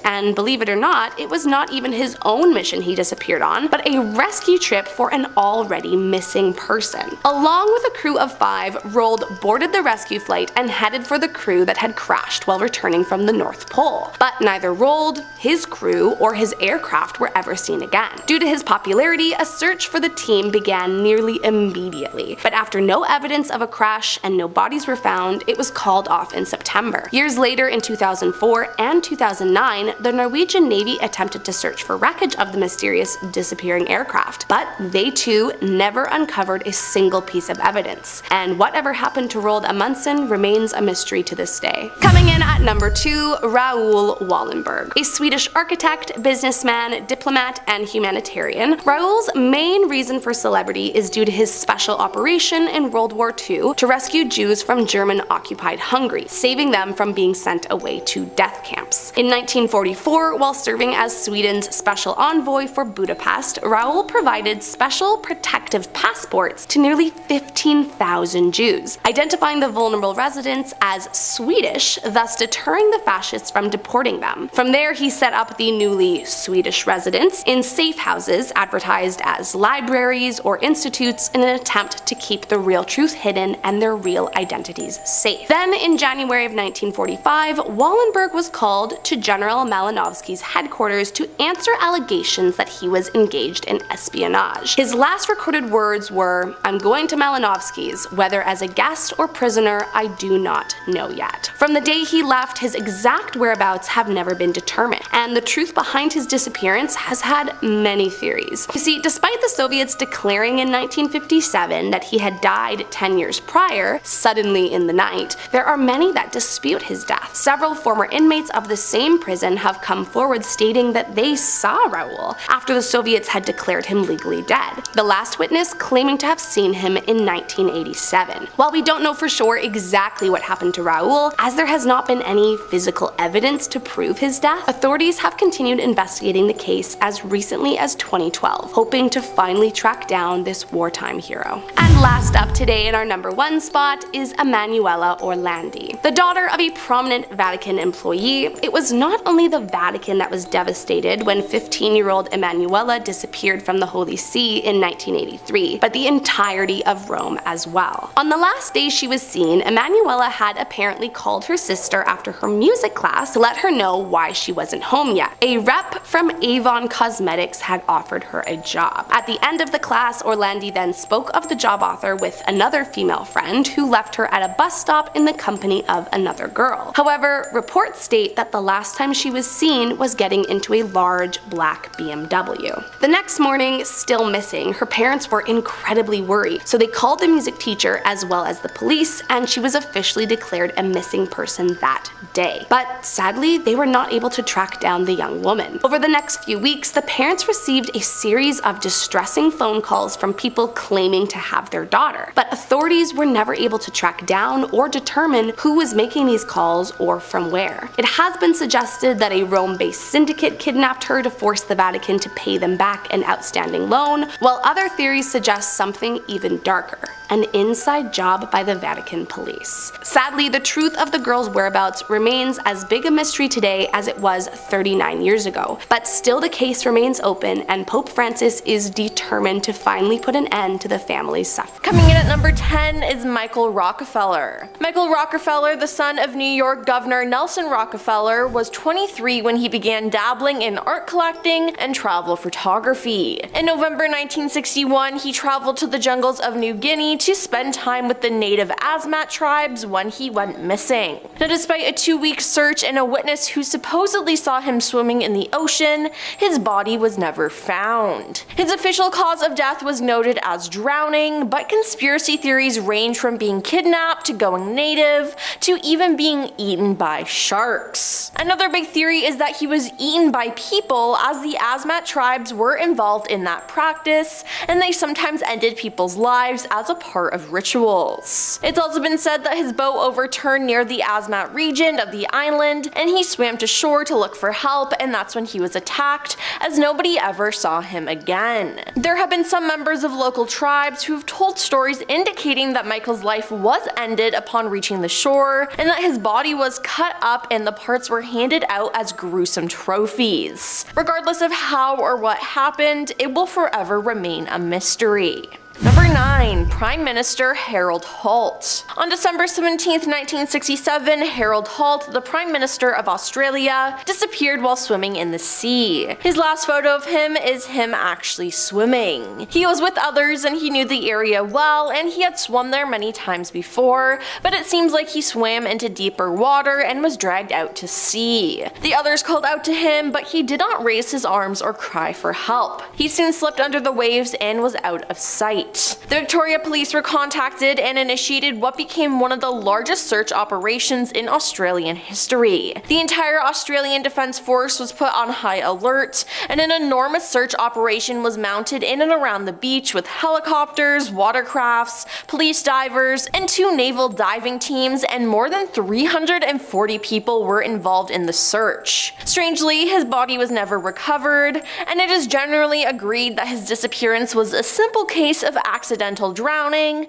and believe it or not, it was not even his own mission he disappeared on, but a rescue trip for an already missing person. Along with a crew of 5, Roald boarded the rescue flight and headed for the crew that had crashed while returning from the North Pole. But neither Roald, his crew, or his aircraft were ever seen again. Due to his popularity, a search for the team began nearly immediately, but after no evidence of a crash and no bodies were found, it was called off in September. Years later, in 2004 and 2009, the Norwegian Navy attempted to search for wreckage of the mysterious disappearing aircraft, but they too never uncovered a single piece of evidence, and whatever happened to Roald Amundsen remains a mystery to this day. Coming in at number 2, Raoul Wallenberg. A Swedish architect, businessman, diplomat, and humanitarian, Raoul's main reason for celebrity is due to his special operation in World War II to rescue Jews from German-occupied Hungary, saving them from being sent away to death camps. In 1944, while serving as Sweden's special envoy for Budapest, Raoul provided special protective passports to nearly 15,000 Jews, identifying the vulnerable residents as Swedish, thus deterring the fascists from deporting them. From there, he set up the newly Swedish residents in safe houses advertised as libraries or institutes in an attempt to keep the real truth hidden and their real identities safe. Then, in January of 1945, Wallenberg was called to General Malinovsky's headquarters to answer allegations that he was engaged in espionage. His last recorded words were, "I'm going to Malinovsky's, whether as a guest or prisoner, I do not know yet." From the day he left, his exact whereabouts have never been determined, and the truth behind his disappearance has had many theories. You see, despite the Soviets declaring in 1957 that he had died 10 years prior, suddenly in the night, there are many that dispute his death. Several former inmates of the same prison have come forward stating that they saw Raoul after the Soviets had declared him legally dead, the last witness claiming to have seen him in 1987. While we don't know for sure exactly what happened to Raoul, as there has not been any physical evidence to prove his death, authorities have continued investigating the case as recently as 2012, hoping to finally track down this wartime hero. And last up today in our number 1 spot is Emanuele Orandi. The daughter of a prominent Vatican employee, it was not only the Vatican that was devastated when 15-year-old Emanuele disappeared from the Holy See in 1983, but the entirety of Rome as well. On the last day she was seen, Emanuele had apparently called her sister after her music class to let her know why she wasn't home yet. A rep from Avon Cosmetics had offered her a job. At the end of the class, Orlandi then spoke of the job offer with another female friend who left her at a bus stop in the company of another girl. However, reports state that the last time she was seen was getting into a large black BMW. The next morning, still missing, her parents were incredibly worried, so they called the music teacher as well as the police, and she was officially declared a missing person that day. But sadly, they were not able to track down the young woman. Over the next few weeks, the parents received a series of distressing phone calls from people claiming to have their daughter, but authorities were never able to track down or determine who was making these calls or from where. It has been suggested that a Rome-based syndicate kidnapped her to force the Vatican to pay them back an outstanding loan, while other theories suggest something even darker, an inside job by the Vatican police. Sadly, the truth of the girl's whereabouts remains as big a mystery today as it was 39 years ago, but still the case remains open, and Pope Francis is determined to finally put an end to the family's suffering. Coming in at number 10 is Michael Rockefeller. Michael Rockefeller, the son of New York Governor Nelson Rockefeller, was 23 when he began dabbling in art collecting and travel photography. In November 1961, he traveled to the jungles of New Guinea to spend time with the native Asmat tribes when he went missing. Now, despite a 2-week search and a witness who supposedly saw him swimming in the ocean, his body was never found. His official cause of death was noted as drowning, but conspiracy theories range from being kidnapped to going native to even being eaten by sharks. And Another big theory is that he was eaten by people, as the Asmat tribes were involved in that practice, and they sometimes ended people's lives as a part of rituals. It's also been said that his boat overturned near the Asmat region of the island, and he swam to shore to look for help, and that's when he was attacked, as nobody ever saw him again. There have been some members of local tribes who have told stories indicating that Michael's life was ended upon reaching the shore, and that his body was cut up and the parts were handed out as gruesome trophies. Regardless of how or what happened, it will forever remain a mystery. Number 9. Prime Minister Harold Holt. On December 17, 1967, Harold Holt, the Prime Minister of Australia, disappeared while swimming in the sea. His last photo of him is him actually swimming. He was with others and he knew the area well, and he had swum there many times before, but it seems like he swam into deeper water and was dragged out to sea. The others called out to him, but he did not raise his arms or cry for help. He soon slipped under the waves and was out of sight. The Victoria Police were contacted and initiated what became one of the largest search operations in Australian history. The entire Australian Defence Force was put on high alert, and an enormous search operation was mounted in and around the beach with helicopters, watercrafts, police divers, and 2 naval diving teams, and more than 340 people were involved in the search. Strangely, his body was never recovered, and it is generally agreed that his disappearance was a simple case of accidental drowning,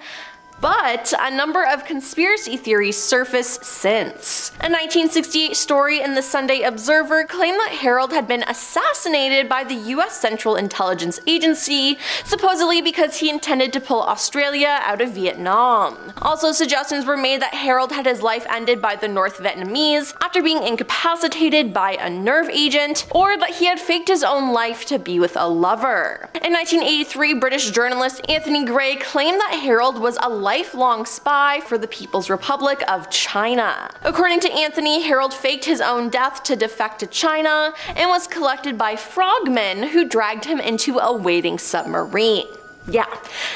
but a number of conspiracy theories surfaced since. A 1968 story in the Sunday Observer claimed that Harold had been assassinated by the US Central Intelligence Agency, supposedly because he intended to pull Australia out of Vietnam. Also, suggestions were made that Harold had his life ended by the North Vietnamese after being incapacitated by a nerve agent, or that he had faked his own life to be with a lover. In 1983, British journalist Anthony Gray claimed that Harold was a lifelong spy for the People's Republic of China. According to Anthony, Harold faked his own death to defect to China and was collected by frogmen who dragged him into a waiting submarine. Yeah.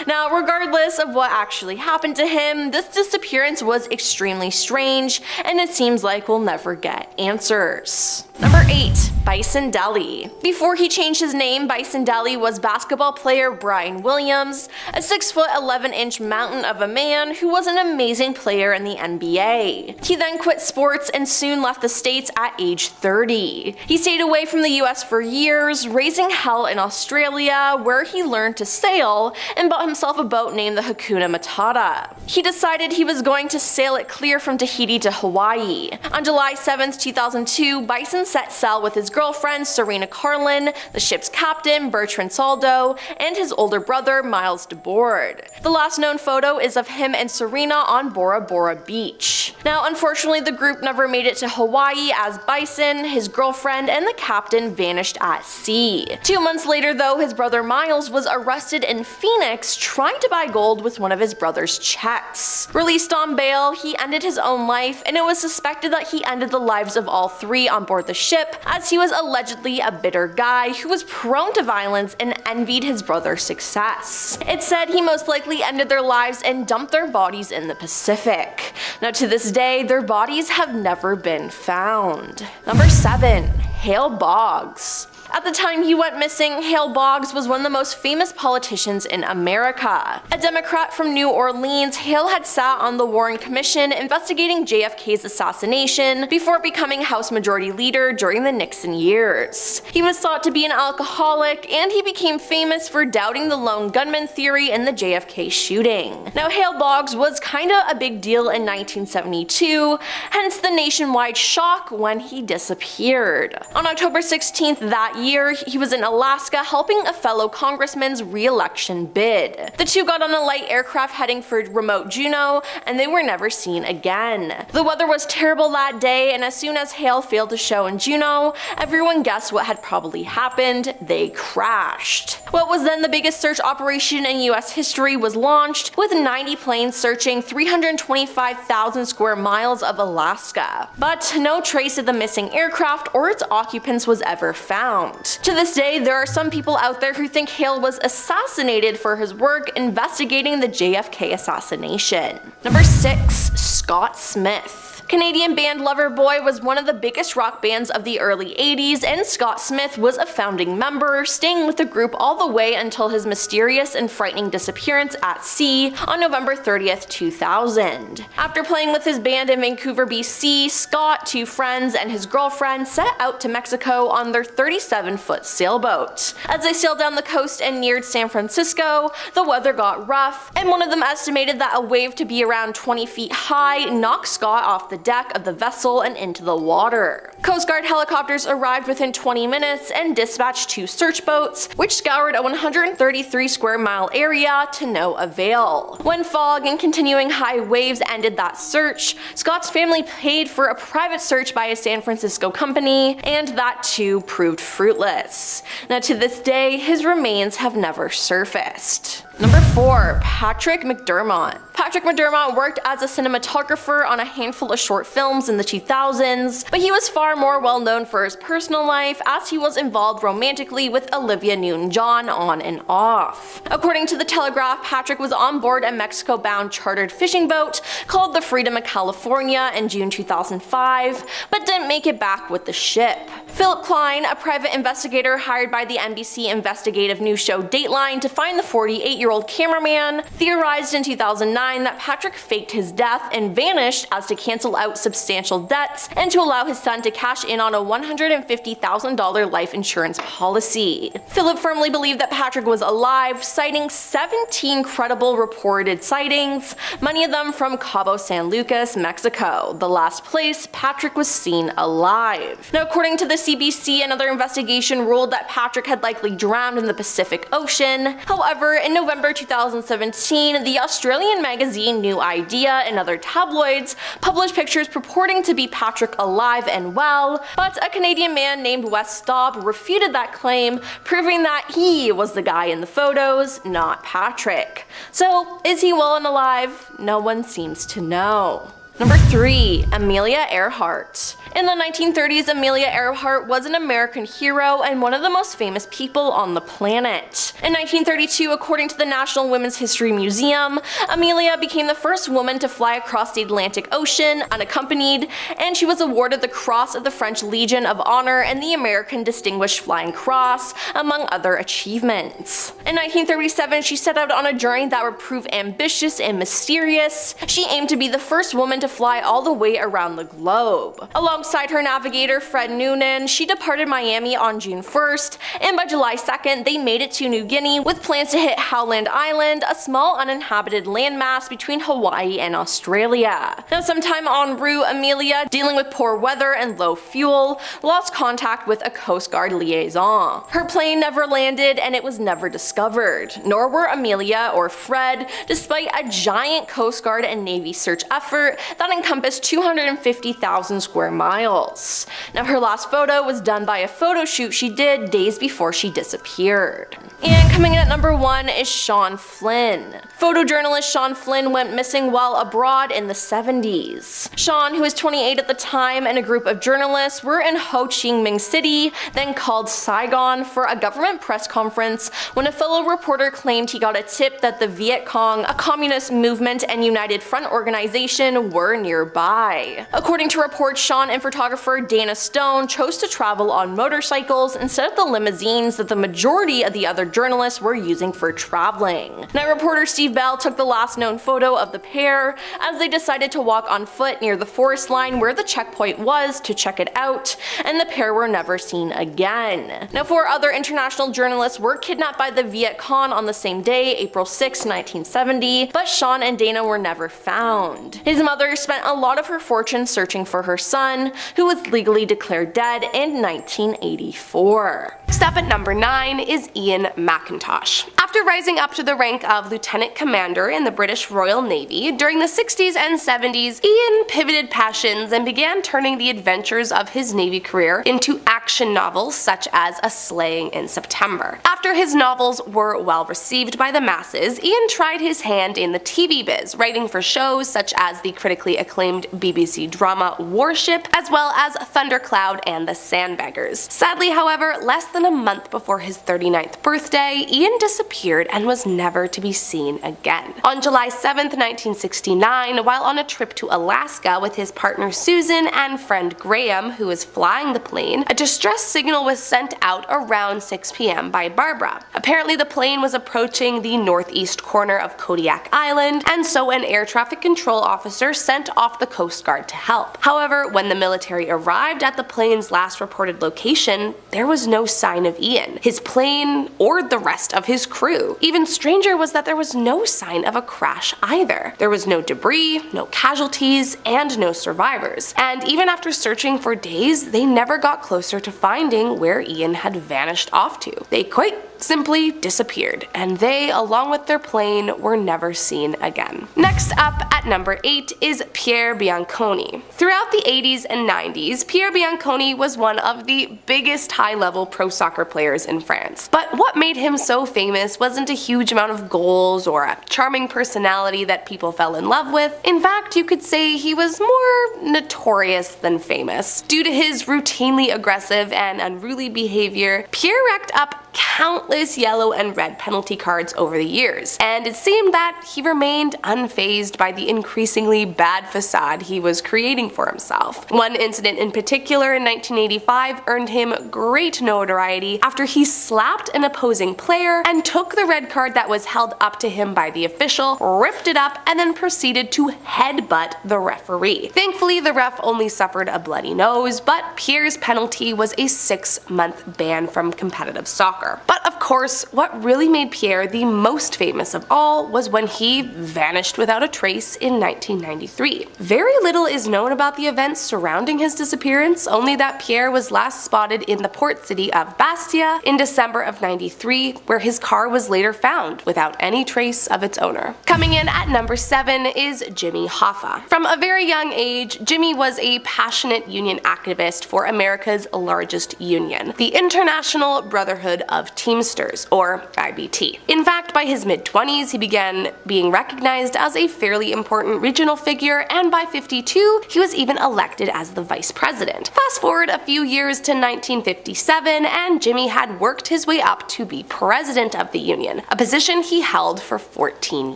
Now, regardless of what actually happened to him, this disappearance was extremely strange, and it seems like we'll never get answers. Number 8. Bison Dele. Before he changed his name, Bison Dele was basketball player Brian Williams, a 6'11" mountain of a man who was an amazing player in the NBA. He then quit sports and soon left the States at age 30. He stayed away from the US for years, raising hell in Australia, where he learned to sail and bought himself a boat named the Hakuna Matata. He decided he was going to sail it clear from Tahiti to Hawaii. On July 7, 2002, Bison set sail with his girlfriend Serena Carlin, the ship's captain Bertrand Saldo, and his older brother Miles DeBoard. The last known photo is of him and Serena on Bora Bora Beach. Now, unfortunately, the group never made it to Hawaii, as Bison, his girlfriend, and the captain vanished at sea. 2 months later, though, his brother Miles was arrested in Phoenix trying to buy gold with one of his brother's checks. Released on bail, he ended his own life, and it was suspected that he ended the lives of all 3 on board the ship, as he was allegedly a bitter guy who was prone to violence and envied his brother's success. It's said he most likely ended their lives and dumped their bodies in the Pacific. Now, to this day, their bodies have never been found. Number 7. Hale Boggs. At the time he went missing, Hale Boggs was one of the most famous politicians in America. A Democrat from New Orleans, Hale had sat on the Warren Commission investigating JFK's assassination before becoming House Majority Leader during the Nixon years. He was thought to be an alcoholic, and he became famous for doubting the lone gunman theory in the JFK shooting. Now, Hale Boggs was kinda a big deal in 1972, hence the nationwide shock when he disappeared. On October 16th that year, he was in Alaska helping a fellow congressman's re-election bid. The two got on a light aircraft heading for remote Juneau, and they were never seen again. The weather was terrible that day, and as soon as Hale failed to show in Juneau, everyone guessed what had probably happened: they crashed. What was then the biggest search operation in US history was launched, with 90 planes searching 325,000 square miles of Alaska. But no trace of the missing aircraft or its occupants was ever found. To this day, there are some people out there who think Hale was assassinated for his work investigating the JFK assassination. Number 6. Scott Smith. Canadian band Loverboy was one of the biggest rock bands of the early 80s, and Scott Smith was a founding member, staying with the group all the way until his mysterious and frightening disappearance at sea on November 30th, 2000. After playing with his band in Vancouver, BC, Scott, two friends, and his girlfriend set out to Mexico on their 37-foot sailboat. As they sailed down the coast and neared San Francisco, the weather got rough, and one of them estimated that a wave to be around 20 feet high knocked Scott off the deck of the vessel and into the water. Coast Guard helicopters arrived within 20 minutes and dispatched two search boats, which scoured a 133 square mile area to no avail. When fog and continuing high waves ended that search, Scott's family paid for a private search by a San Francisco company, and that too proved fruitless. Now to this day, his remains have never surfaced. Number 4. Patrick McDermott. Patrick McDermott worked as a cinematographer on a handful of short films in the 2000s, but he was far more well known for his personal life, as he was involved romantically with Olivia Newton-John on and off. According to the Telegraph, Patrick was on board a Mexico-bound chartered fishing boat called the Freedom of California in June 2005, but didn't make it back with the ship. Philip Klein, a private investigator hired by the NBC investigative news show Dateline to find the 48-year-old cameraman, theorized in 2009 that Patrick faked his death and vanished as to cancel out substantial debts and to allow his son to cash in on a $150,000 life insurance policy. Philip firmly believed that Patrick was alive, citing 17 credible reported sightings, many of them from Cabo San Lucas, Mexico, the last place Patrick was seen alive. Now, according to the CBC, another investigation ruled that Patrick had likely drowned in the Pacific Ocean. However, in November 2017, the Australian magazine New Idea and other tabloids published pictures purporting to be Patrick alive and well, but a Canadian man named Wes Staub refuted that claim, proving that he was the guy in the photos, not Patrick. So, is he well and alive? No one seems to know. Number 3. Amelia Earhart. In the 1930s, Amelia Earhart was an American hero and one of the most famous people on the planet. In 1932, according to the National Women's History Museum, Amelia became the first woman to fly across the Atlantic Ocean unaccompanied, and she was awarded the Cross of the French Legion of Honor and the American Distinguished Flying Cross, among other achievements. In 1937, she set out on a journey that would prove ambitious and mysterious. She aimed to be the first woman to fly all the way around the globe. Alongside her navigator Fred Noonan, she departed Miami on June 1st, and by July 2nd they made it to New Guinea with plans to hit Howland Island, a small uninhabited landmass between Hawaii and Australia. Now, sometime en route, Amelia, dealing with poor weather and low fuel, lost contact with a Coast Guard liaison. Her plane never landed and it was never discovered, nor were Amelia or Fred, despite a giant Coast Guard and Navy search effort that encompassed 250,000 square miles. Now, her last photo was done by a photo shoot she did days before she disappeared. And coming in at number 1 is Sean Flynn. Photojournalist Sean Flynn went missing while abroad in the 70s. Sean, who was 28 at the time, and a group of journalists were in Ho Chi Minh City, then called Saigon, for a government press conference when a fellow reporter claimed he got a tip that the Viet Cong, a communist movement and United Front organization, were nearby. According to reports, Sean and photographer Dana Stone chose to travel on motorcycles instead of the limousines that the majority of the other journalists were using for traveling. Night reporter Steve Bell took the last known photo of the pair as they decided to walk on foot near the forest line where the checkpoint was to check it out, and the pair were never seen again. Now, 4 other international journalists were kidnapped by the Viet Cong on the same day, April 6, 1970, but Sean and Dana were never found. His mother spent a lot of her fortune searching for her son, who was legally declared dead in 1984. Step at number 9 is Ian McIntosh. After rising up to the rank of Lieutenant Commander in the British Royal Navy, during the 60s and 70s, Ian pivoted passions and began turning the adventures of his Navy career into action novels such as A Slaying in September. After his novels were well received by the masses, Ian tried his hand in the TV biz, writing for shows such as the critically acclaimed BBC drama Warship, as well as Thundercloud and The Sandbaggers. Sadly, however, less than than a month before his 39th birthday, Ian disappeared and was never to be seen again. On July 7, 1969, while on a trip to Alaska with his partner Susan and friend Graham, who was flying the plane, a distress signal was sent out around 6 p.m. by Barbara. Apparently the plane was approaching the northeast corner of Kodiak Island, and so an air traffic control officer sent off the Coast Guard to help. However, when the military arrived at the plane's last reported location, there was no sign of Ian, his plane, or the rest of his crew. Even stranger was that there was no sign of a crash either. There was no debris, no casualties, and no survivors. And even after searching for days, they never got closer to finding where Ian had vanished off to. They quite simply disappeared, and they, along with their plane, were never seen again. Next up at number 8 is Pierre Bianchine. Throughout the 80s and 90s, Pierre Bianchine was one of the biggest high-level pro soccer players in France. But what made him so famous wasn't a huge amount of goals or a charming personality that people fell in love with. In fact, you could say he was more notorious than famous. Due to his routinely aggressive and unruly behavior, Pierre racked up countless yellow and red penalty cards over the years, and it seemed that he remained unfazed by the increasingly bad facade he was creating for himself. One incident in particular in 1985 earned him great notoriety after he slapped an opposing player and took the red card that was held up to him by the official, ripped it up, and then proceeded to headbutt the referee. Thankfully, the ref only suffered a bloody nose, but Pierre's penalty was a 6-month ban from competitive soccer. But of course, what really made Pierre the most famous of all was when he vanished without a trace in 1993. Very little is known about the events surrounding his disappearance, only that Pierre was last spotted in the port city of Bastia in December of '93, where his car was later found without any trace of its owner. Coming in at number 7 is Jimmy Hoffa. From a very young age, Jimmy was a passionate union activist for America's largest union, the International Brotherhood of Teamsters, or IBT. In fact, by his mid-20s, he began being recognized as a fairly important regional figure, and by 52, he was even elected as the vice president. Fast forward a few years to 1957, and Jimmy had worked his way up to be president of the union, a position he held for 14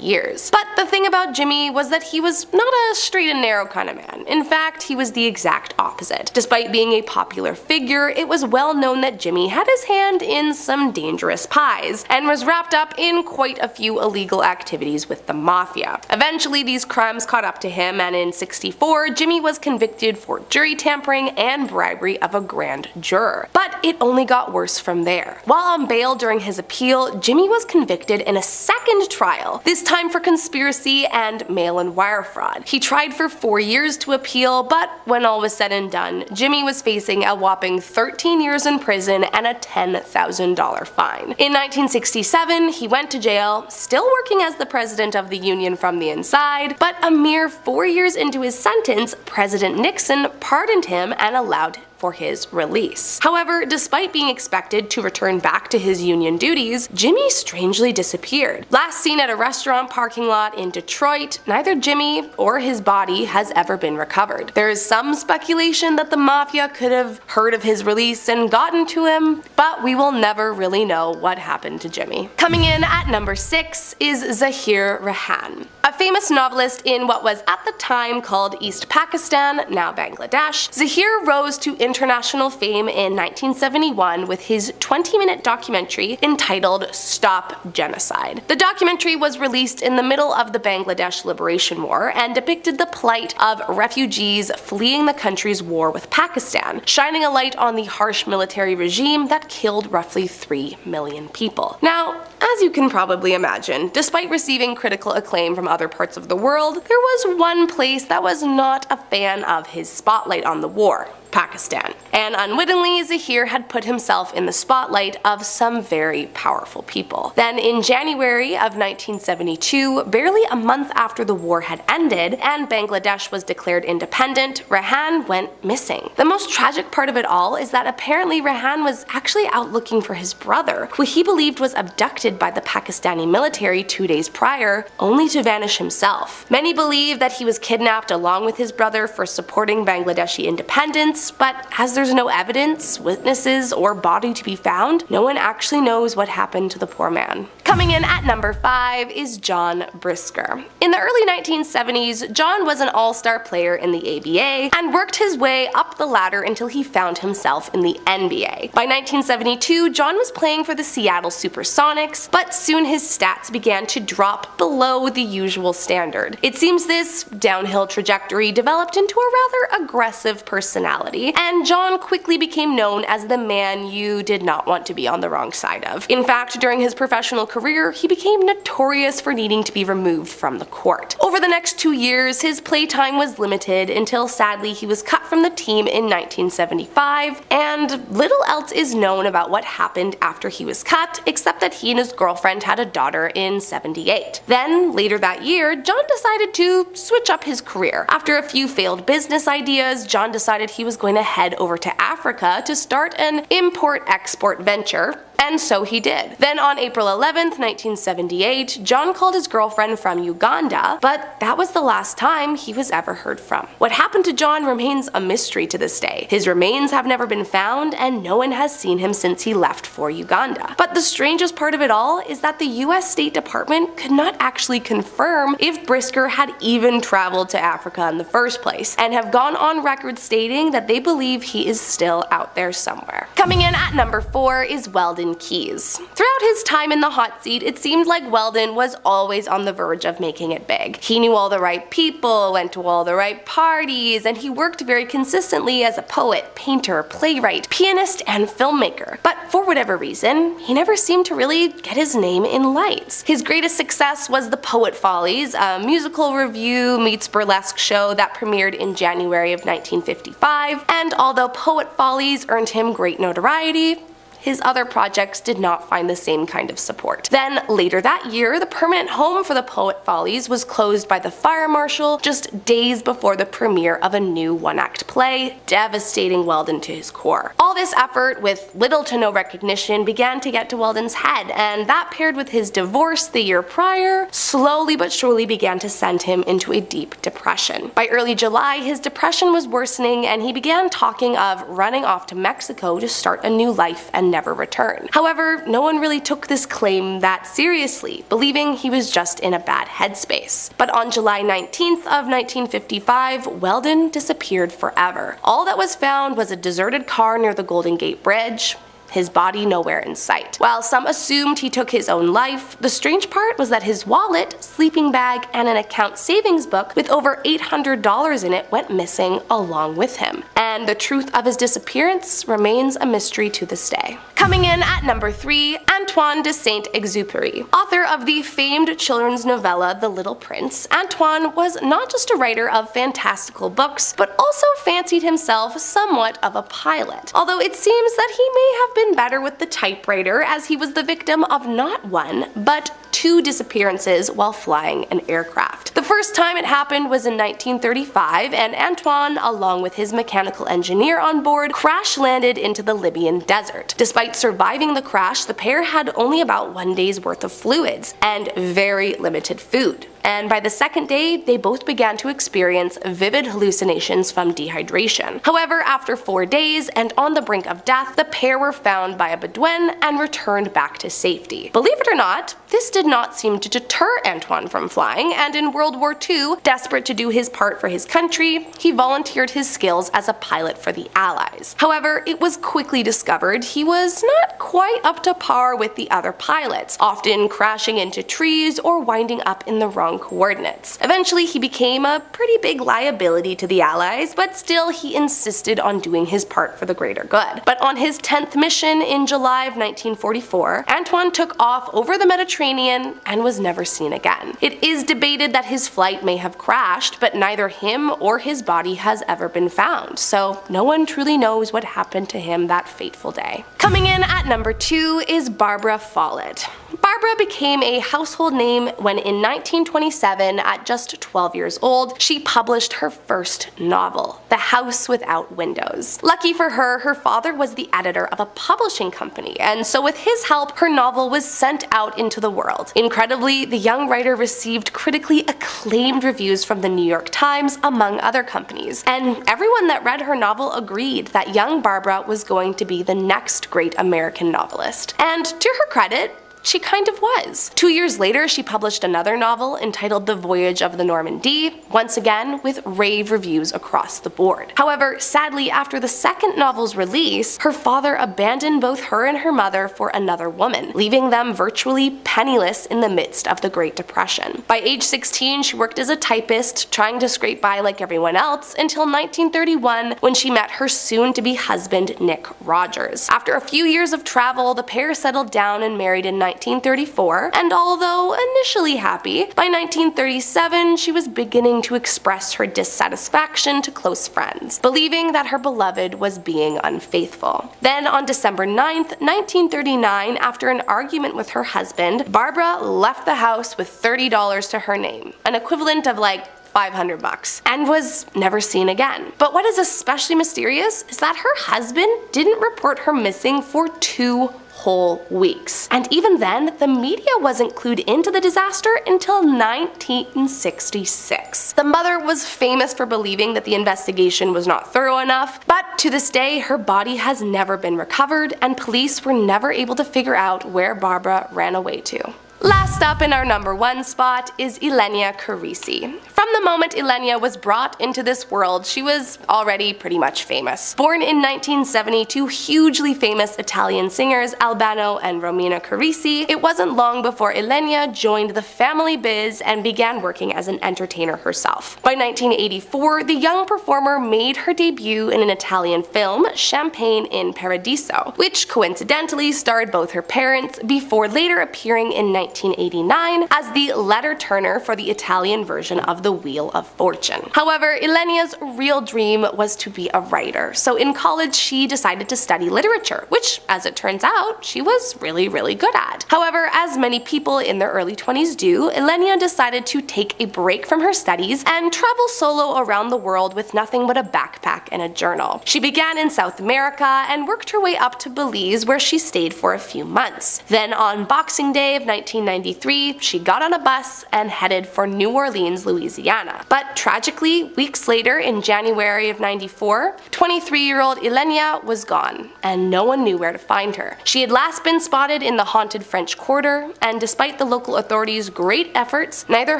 years. But the thing about Jimmy was that he was not a straight and narrow kind of man. In fact, he was the exact opposite. Despite being a popular figure, it was well known that Jimmy had his hand in some dangerous pies, and was wrapped up in quite a few illegal activities with the mafia. Eventually, these crimes caught up to him, and in '64, Jimmy was convicted for jury tampering and bribery of a grand juror. But it only got worse from there. While on bail during his appeal, Jimmy was convicted in a second trial, this time for conspiracy and mail-in wire fraud. He tried for 4 years to appeal, but when all was said and done, Jimmy was facing a whopping 13 years in prison and a $10,000 fine. In 1967, he went to jail, still working as the president of the union from the inside, but a mere 4 years into his sentence, President Nixon pardoned him and allowed for his release. However, despite being expected to return back to his union duties, Jimmy strangely disappeared. Last seen at a restaurant parking lot in Detroit, neither Jimmy or his body has ever been recovered. There is some speculation that the mafia could have heard of his release and gotten to him, but we will never really know what happened to Jimmy. Coming in at number 6 is Zahir Rahman. A famous novelist in what was at the time called East Pakistan, now Bangladesh, Zahir rose to international fame in 1971 with his 20-minute documentary entitled Stop Genocide. The documentary was released in the middle of the Bangladesh Liberation War and depicted the plight of refugees fleeing the country's war with Pakistan, shining a light on the harsh military regime that killed roughly 3 million people. Now, as you can probably imagine, despite receiving critical acclaim from other parts of the world, there was one place that was not a fan of his spotlight on the war: Pakistan. And unwittingly, Zahir had put himself in the spotlight of some very powerful people. Then in January of 1972, barely a month after the war had ended and Bangladesh was declared independent, Rahman went missing. The most tragic part of it all is that apparently Rahman was actually out looking for his brother, who he believed was abducted by the Pakistani military 2 days prior, only to vanish himself. Many believe that he was kidnapped along with his brother for supporting Bangladeshi independence, fingerprints, but as there's no evidence, witnesses, or body to be found, no one actually knows what happened to the poor man. Coming in at number 5 is John Brisker. In the early 1970s, John was an all-star player in the ABA and worked his way up the ladder until he found himself in the NBA. By 1972, John was playing for the Seattle Supersonics, but soon his stats began to drop below the usual standard. It seems this downhill trajectory developed into a rather aggressive personality, and John quickly became known as the man you did not want to be on the wrong side of. In fact, during his professional career, he became notorious for needing to be removed from the court. Over the next 2 years, his playtime was limited until sadly he was cut from the team in 1975, and little else is known about what happened after he was cut, except that he and his girlfriend had a daughter in 78. Then, later that year, John decided to switch up his career. After a few failed business ideas, John decided he was going to head over to Africa to start an import-export venture, and so he did. Then on April 11th, 1978, John called his girlfriend from Uganda, but that was the last time he was ever heard from. What happened to John remains a mystery to this day. His remains have never been found, and no one has seen him since he left for Uganda. But the strangest part of it all is that the US State Department could not actually confirm if Brisker had even traveled to Africa in the first place, and have gone on record stating that they believe he is still out there somewhere. Coming in at number 4 is Welden Keys. Throughout his time in the hot seat, it seemed like Welden was always on the verge of making it big. He knew all the right people, went to all the right parties, and he worked very consistently as a poet, painter, playwright, pianist, and filmmaker. But for whatever reason, he never seemed to really get his name in lights. His greatest success was The Poet Follies, a musical revue meets burlesque show that premiered in January of 1955, and although Poet Follies earned him great notoriety, his other projects did not find the same kind of support. Then, later that year, the permanent home for the Poet Follies was closed by the fire marshal just days before the premiere of a new one-act play, devastating Welden to his core. All this effort, with little to no recognition, began to get to Welden's head, and that paired with his divorce the year prior, slowly but surely began to send him into a deep depression. By early July, his depression was worsening, and he began talking of running off to Mexico to start a new life and never return. However, no one really took this claim that seriously, believing he was just in a bad headspace. But on July 19th of 1955, Welden disappeared forever. All that was found was a deserted car near the Golden Gate Bridge, his body nowhere in sight. While some assumed he took his own life, the strange part was that his wallet, sleeping bag, and an account savings book with over $800 in it went missing along with him. And the truth of his disappearance remains a mystery to this day. Coming in at number 3, Antoine Des SaintExupery. Author of the famed children's novella The Little Prince, Antoine was not just a writer of fantastical books, but also fancied himself somewhat of a pilot. Although it seems that he may have been better with the typewriter, as he was the victim of not one, but 2 disappearances while flying an aircraft. The first time it happened was in 1935, and Antoine, along with his mechanical engineer on board, crash-landed into the Libyan desert. Despite surviving the crash, the pair had only about 1 day's worth of fluids and very limited food. And by the second day, they both began to experience vivid hallucinations from dehydration. However, after 4 days and on the brink of death, the pair were found by a Bedouin and returned back to safety. Believe it or not, this did not seem to deter Antoine from flying, and in World War II, desperate to do his part for his country, he volunteered his skills as a pilot for the Allies. However, it was quickly discovered he was not quite up to par with the other pilots, often crashing into trees or winding up in the wrong coordinates. Eventually, he became a pretty big liability to the Allies, but still he insisted on doing his part for the greater good. But on his 10th mission in July of 1944, Antoine took off over the Mediterranean and was never seen again. It is debated that his flight may have crashed, but neither him or his body has ever been found, so no one truly knows what happened to him that fateful day. Coming in at number 2 is Barbara Follett. Barbara Barbara became a household name when in 1927, at just 12 years old, she published her first novel, The House Without Windows. Lucky for her, her father was the editor of a publishing company, and so with his help, her novel was sent out into the world. Incredibly, the young writer received critically acclaimed reviews from the New York Times, among other companies, and everyone that read her novel agreed that young Barbara was going to be the next great American novelist. And to her credit, she kind of was. 2 years later, she published another novel entitled The Voyage of the Normandy, once again with rave reviews across the board. However, sadly, after the second novel's release, her father abandoned both her and her mother for another woman, leaving them virtually penniless in the midst of the Great Depression. By age 16, she worked as a typist, trying to scrape by like everyone else, until 1931, when she met her soon-to-be husband, Nick Rogers. After a few years of travel, the pair settled down and married in 1934, and although initially happy, by 1937 she was beginning to express her dissatisfaction to close friends, believing that her beloved was being unfaithful. Then on December 9th, 1939, after an argument with her husband, Barbara left the house with $30 to her name, an equivalent of like $500, and was never seen again. But what is especially mysterious is that her husband didn't report her missing for 2 whole weeks. And even then, the media wasn't clued into the disaster until 1966. The mother was famous for believing that the investigation was not thorough enough, but to this day, her body has never been recovered, and police were never able to figure out where Barbara ran away to. Last up in our number 1 spot is Ilenia Carisi. From the moment Ilenia was brought into this world, she was already pretty much famous. Born in 1970 to hugely famous Italian singers Albano and Romina Carisi, it wasn't long before Ilenia joined the family biz and began working as an entertainer herself. By 1984, the young performer made her debut in an Italian film, Champagne in Paradiso, which coincidentally starred both her parents before later appearing in 1989 as the letter turner for the Italian version of The Wheel of Fortune. However, Ilenia's real dream was to be a writer, so in college she decided to study literature, which, as it turns out, she was really good at. However, as many people in their early 20s do, Ilenia decided to take a break from her studies and travel solo around the world with nothing but a backpack and a journal. She began in South America and worked her way up to Belize, where she stayed for a few months. Then on Boxing Day of 1993, she got on a bus and headed for New Orleans, Louisiana. But tragically, weeks later in January of 94, 23-year-old Ilenia was gone, and no one knew where to find her. She had last been spotted in the haunted French Quarter, and despite the local authorities' great efforts, neither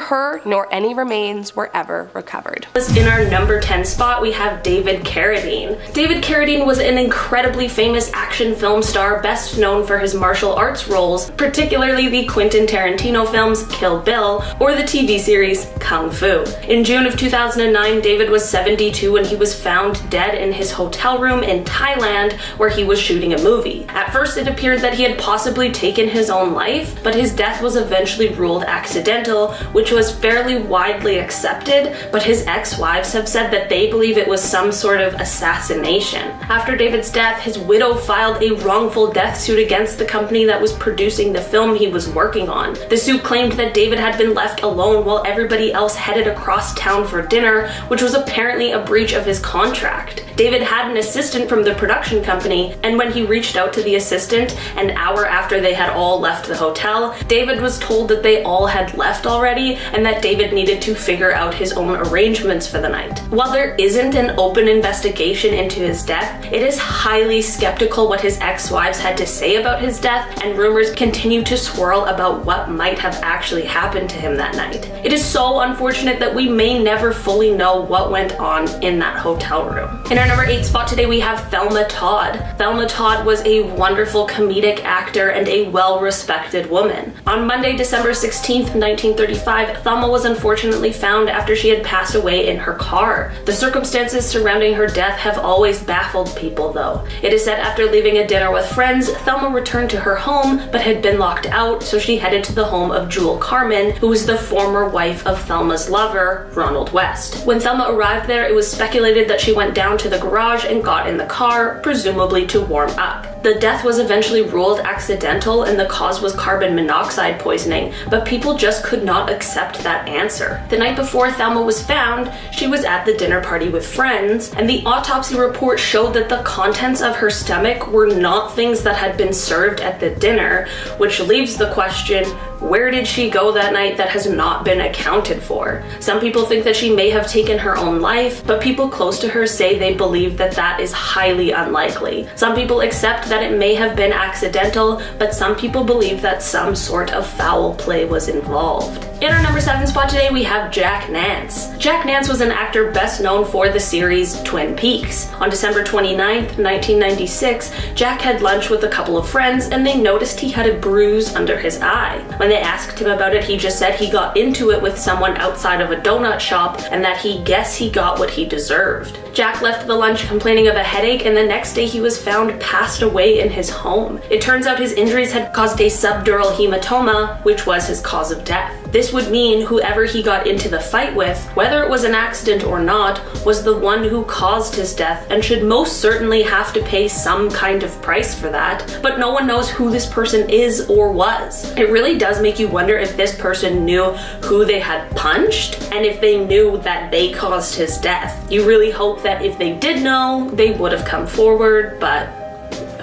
her nor any remains were ever recovered. In our number 10 spot, we have David Carradine. David Carradine was an incredibly famous action film star, best known for his martial arts roles, particularly the Quentin Tarantino films Kill Bill or the TV series Kung Fu. In June of 2009, David was 72 when he was found dead in his hotel room in Thailand where he was shooting a movie. At first, it appeared that he had possibly taken his own life, but his death was eventually ruled accidental, which was fairly widely accepted, but his ex-wives have said that they believe it was some sort of assassination. After David's death, his widow filed a wrongful death suit against the company that was producing the film he was working on. The suit claimed that David had been left alone while everybody else headed across town for dinner, which was apparently a breach of his contract. David had an assistant from the production company, and when he reached out to the assistant an hour after they had all left the hotel, David was told that they all had left already and that David needed to figure out his own arrangements for the night. While there isn't an open investigation into his death, it is highly skeptical what his ex-wives had to say about his death, and rumors continue to swirl about what might have actually happened to him that night. It is so unfortunate that we may never fully know what went on in that hotel room. In our number 8 spot today, we have Thelma Todd. Thelma Todd was a wonderful comedic actor and a well-respected woman. On Monday, December 16th, 1935, Thelma was unfortunately found after she had passed away in her car. The circumstances surrounding her death have always baffled people, though. It is said after leaving a dinner with friends, Thelma returned to her home but had been locked out, so she headed to the home of Jewel Carmen, who was the former wife of Thelma's lover, Ronald West. When Thelma arrived there, it was speculated that she went down to the the garage and got in the car, presumably to warm up. The death was eventually ruled accidental and the cause was carbon monoxide poisoning, but people just could not accept that answer. The night before Thelma was found, she was at the dinner party with friends, and the autopsy report showed that the contents of her stomach were not things that had been served at the dinner, which leaves the question, where did she go that night that has not been accounted for? Some people think that she may have taken her own life, but people close to her say they believe that that is highly unlikely. Some people accept that it may have been accidental, but some people believe that some sort of foul play was involved. In our number 7 spot today, we have Jack Nance. Jack Nance was an actor best known for the series Twin Peaks. On December 29th, 1996, Jack had lunch with a couple of friends and they noticed he had a bruise under his eye. When they asked him about it, he just said he got into it with someone outside of a donut shop and that he guessed he got what he deserved. Jack left the lunch complaining of a headache, and the next day he was found passed away in his home. It turns out his injuries had caused a subdural hematoma, which was his cause of death. This would mean whoever he got into the fight with, whether it was an accident or not, was the one who caused his death and should most certainly have to pay some kind of price for that, but no one knows who this person is or was. It really does make you wonder if this person knew who they had punched and if they knew that they caused his death. You really hope that if they did know, they would have come forward, but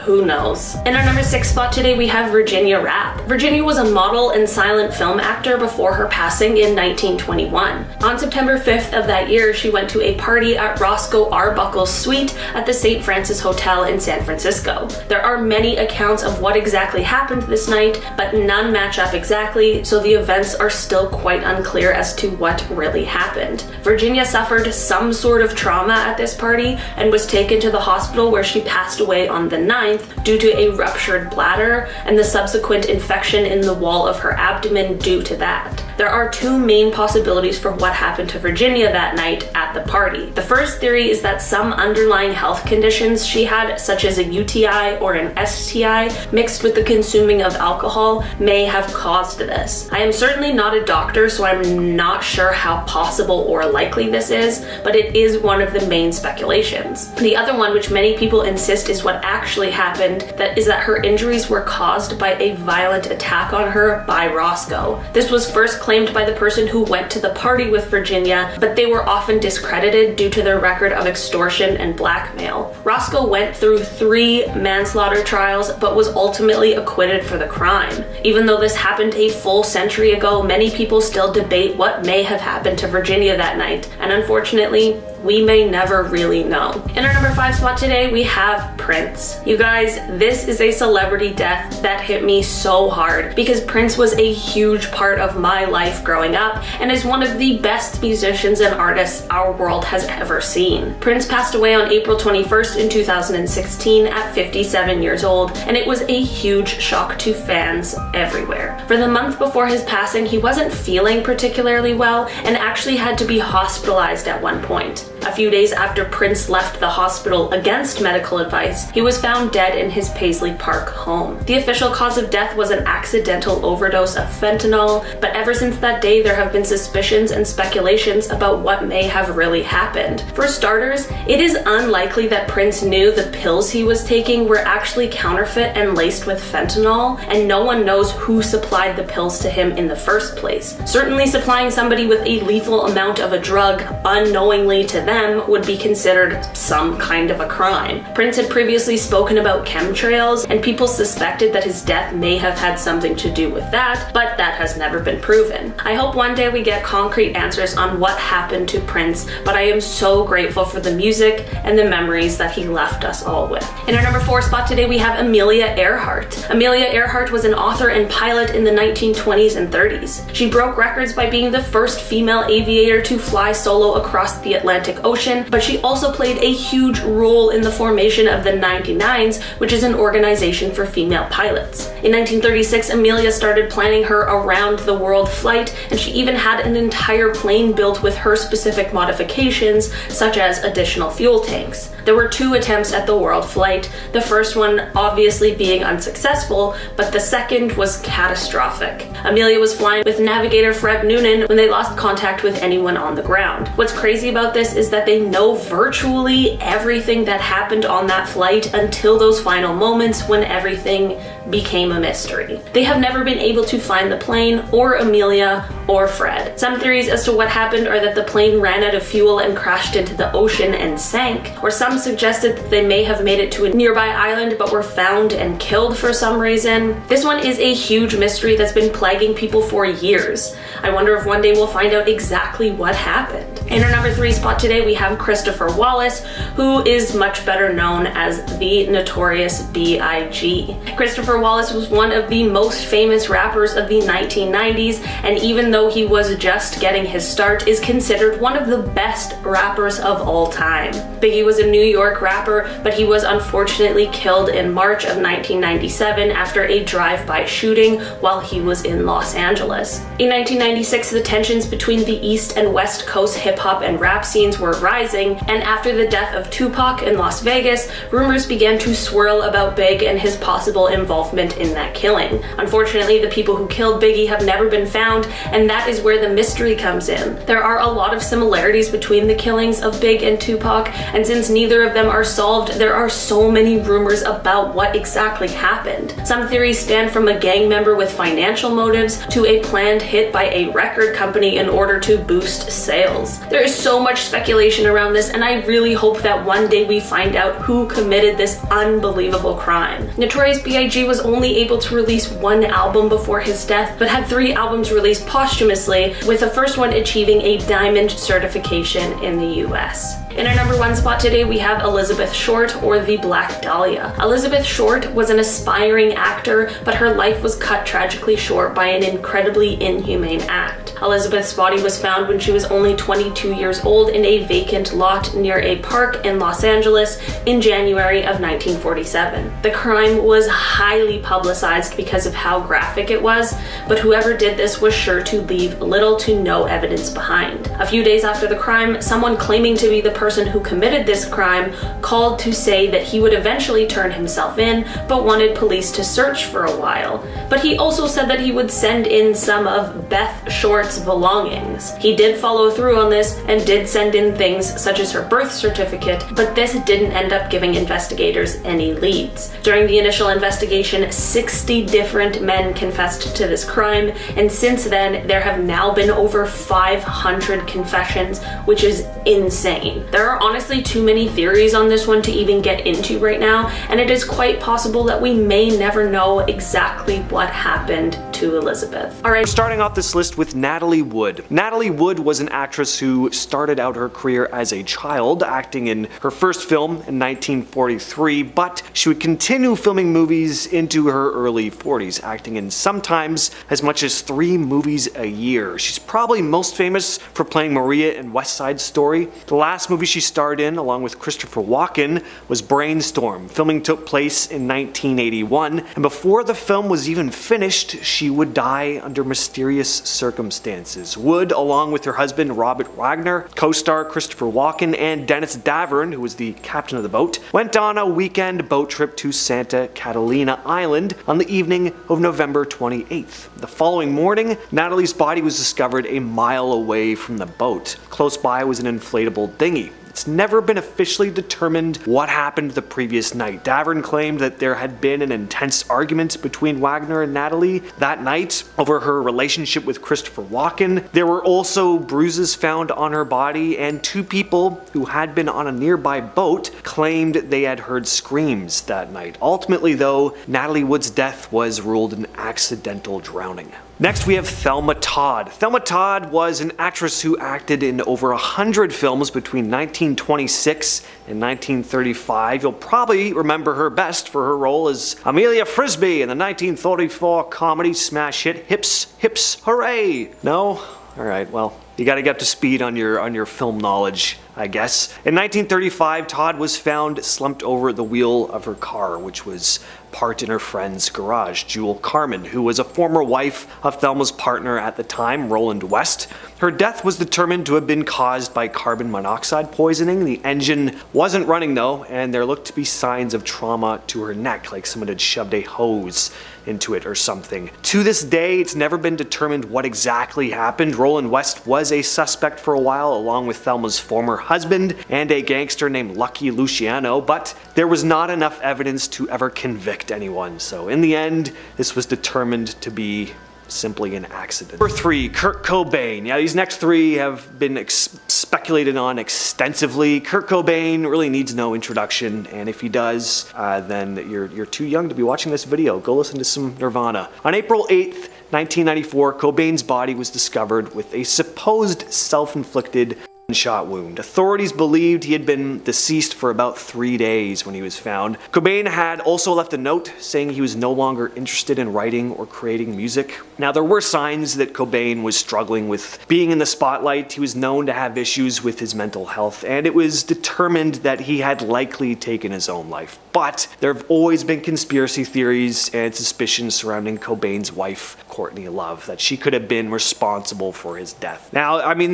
who knows? In our number 6 spot today, we have Virginia Rappe. Virginia was a model and silent film actor before her passing in 1921. On September 5th of that year, she went to a party at Roscoe Arbuckle's suite at the St. Francis Hotel in San Francisco. There are many accounts of what exactly happened this night, but none match up exactly, so the events are still quite unclear as to what really happened. Virginia suffered some sort of trauma at this party and was taken to the hospital where she passed away on the 9th due to a ruptured bladder and the subsequent infection in the wall of her abdomen due to that. There are 2 main possibilities for what happened to Virginia that night at the party. The first theory is that some underlying health conditions she had, such as a UTI or an STI, mixed with the consuming of alcohol, may have caused this. I am certainly not a doctor, so I'm not sure how possible or likely this is, but it is one of the main speculations. The other one, which many people insist is what actually happened, that her injuries were caused by a violent attack on her by Roscoe. This was first claimed by the person who went to the party with Virginia, but they were often discredited due to their record of extortion and blackmail. Roscoe went through 3 manslaughter trials, but was ultimately acquitted for the crime. Even though this happened a full century ago, many people still debate what may have happened to Virginia that night, and unfortunately, we may never really know. In our number 5 spot today, we have Prince. You guys, this is a celebrity death that hit me so hard because Prince was a huge part of my life growing up and is one of the best musicians and artists our world has ever seen. Prince passed away on April 21st in 2016 at 57 years old, and it was a huge shock to fans everywhere. For the month before his passing, he wasn't feeling particularly well and actually had to be hospitalized at one point. A few days after Prince left the hospital against medical advice, he was found dead in his Paisley Park home. The official cause of death was an accidental overdose of fentanyl, but ever since that day there have been suspicions and speculations about what may have really happened. For starters, it is unlikely that Prince knew the pills he was taking were actually counterfeit and laced with fentanyl, and no one knows who supplied the pills to him in the first place. Certainly supplying somebody with a lethal amount of a drug unknowingly to them would be considered some kind of a crime. Prince had previously spoken about chemtrails, and people suspected that his death may have had something to do with that, but that has never been proven. I hope one day we get concrete answers on what happened to Prince, but I am so grateful for the music and the memories that he left us all with. In our number 4 spot today, we have Amelia Earhart. Amelia Earhart was an author and pilot in the 1920s and 30s. She broke records by being the first female aviator to fly solo across the Atlantic Ocean, but she also played a huge role in the formation of the 99s, which is an organization for female pilots. In 1936, Amelia started planning her around-the-world flight, and she even had an entire plane built with her specific modifications, such as additional fuel tanks. There were 2 attempts at the world flight, the first one obviously being unsuccessful, but the second was catastrophic. Amelia was flying with navigator Fred Noonan when they lost contact with anyone on the ground. What's crazy about this is that they know virtually everything that happened on that flight until those final moments when everything became a mystery. They have never been able to find the plane, or Amelia, or Fred. Some theories as to what happened are that the plane ran out of fuel and crashed into the ocean and sank, or some suggested that they may have made it to a nearby island but were found and killed for some reason. This one is a huge mystery that's been plaguing people for years. I wonder if one day we'll find out exactly what happened. In our number 3 spot today, we have Christopher Wallace, who is much better known as the Notorious B.I.G. Christopher Wallace was one of the most famous rappers of the 1990s, and even though he was just getting his start, is considered one of the best rappers of all time. Biggie was a New York rapper, but he was unfortunately killed in March of 1997 after a drive-by shooting while he was in Los Angeles. In 1996, the tensions between the East and West Coast hip-hop and rap scenes were rising, and after the death of Tupac in Las Vegas, rumors began to swirl about Big and his possible involvement in that killing. Unfortunately, the people who killed Biggie have never been found, and that is where the mystery comes in. There are a lot of similarities between the killings of Big and Tupac, and since neither of them are solved, there are so many rumors about what exactly happened. Some theories span from a gang member with financial motives to a planned hit by a record company in order to boost sales. There is so much speculation around this, and I really hope that one day we find out who committed this unbelievable crime. Notorious B.I.G. was only able to release 1 album before his death, but had 3 albums released posthumously, with the first one achieving a diamond certification in the US. In our number 1 spot today, we have Elizabeth Short, or the Black Dahlia. Elizabeth Short was an aspiring actor, but her life was cut tragically short by an incredibly inhumane act. Elizabeth's body was found when she was only 22 years old in a vacant lot near a park in Los Angeles in January of 1947. The crime was highly publicized because of how graphic it was, but whoever did this was sure to leave little to no evidence behind. A few days after the crime, someone claiming to be the person who committed this crime called to say that he would eventually turn himself in, but wanted police to search for a while. But he also said that he would send in some of Beth Short's belongings. He did follow through on this and did send in things such as her birth certificate, but this didn't end up giving investigators any leads. During the initial investigation, 60 different men confessed to this crime, and since then there have now been over 500 confessions, which is insane. There are honestly too many theories on this one to even get into right now, and it is quite possible that we may never know exactly what happened to Elizabeth. Alright, starting off this list with Natalie Wood. Natalie Wood was an actress who started out her career as a child, acting in her first film in 1943, but she would continue filming movies into her early 40s, acting in sometimes as much as 3 movies a year. She's probably most famous for playing Maria in West Side Story. The last movie she starred in, along with Christopher Walken, was Brainstorm. Filming took place in 1981, and before the film was even finished, she would die under mysterious circumstances. Wood, along with her husband Robert Wagner, co-star Christopher Walken, and Dennis Davern, who was the captain of the boat, went on a weekend boat trip to Santa Catalina Island on the evening of November 28th. The following morning, Natalie's body was discovered a mile away from the boat. Close by was an inflatable dinghy. It's never been officially determined what happened the previous night. Davern claimed that there had been an intense argument between Wagner and Natalie that night over her relationship with Christopher Walken. There were also bruises found on her body, and 2 people who had been on a nearby boat claimed they had heard screams that night. Ultimately, though, Natalie Wood's death was ruled an accidental drowning. Next, we have Thelma Todd. Thelma Todd was an actress who acted in over 100 films between 1926 and 1935. You'll probably remember her best for her role as Amelia Frisbee in the 1934 comedy smash hit Hips, Hips, Hooray! No? Alright, well, you gotta get up to speed on your film knowledge, I guess. In 1935, Todd was found slumped over the wheel of her car, which was parked in her friend's garage. Jewel Carmen, who was a former wife of Thelma's partner at the time, Roland West. Her death was determined to have been caused by carbon monoxide poisoning. The engine wasn't running though, and there looked to be signs of trauma to her neck, like someone had shoved a hose into it or something. To this day, it's never been determined what exactly happened. Roland West was was a suspect for a while, along with Thelma's former husband and a gangster named Lucky Luciano, but there was not enough evidence to ever convict anyone, so in the end, this was determined to be simply an accident. Number 3, Kurt Cobain. Yeah, these next 3 have been speculated on extensively. Kurt Cobain really needs no introduction, and if he does, then you're too young to be watching this video. Go listen to some Nirvana. On April 8th, 1994, Cobain's body was discovered with a supposed self-inflicted gunshot wound. Authorities believed he had been deceased for about 3 days when he was found. Cobain had also left a note saying he was no longer interested in writing or creating music. Now, there were signs that Cobain was struggling with being in the spotlight. He was known to have issues with his mental health, and it was determined that he had likely taken his own life. But there have always been conspiracy theories and suspicions surrounding Cobain's wife, Courtney Love, that she could have been responsible for his death. Now, I mean,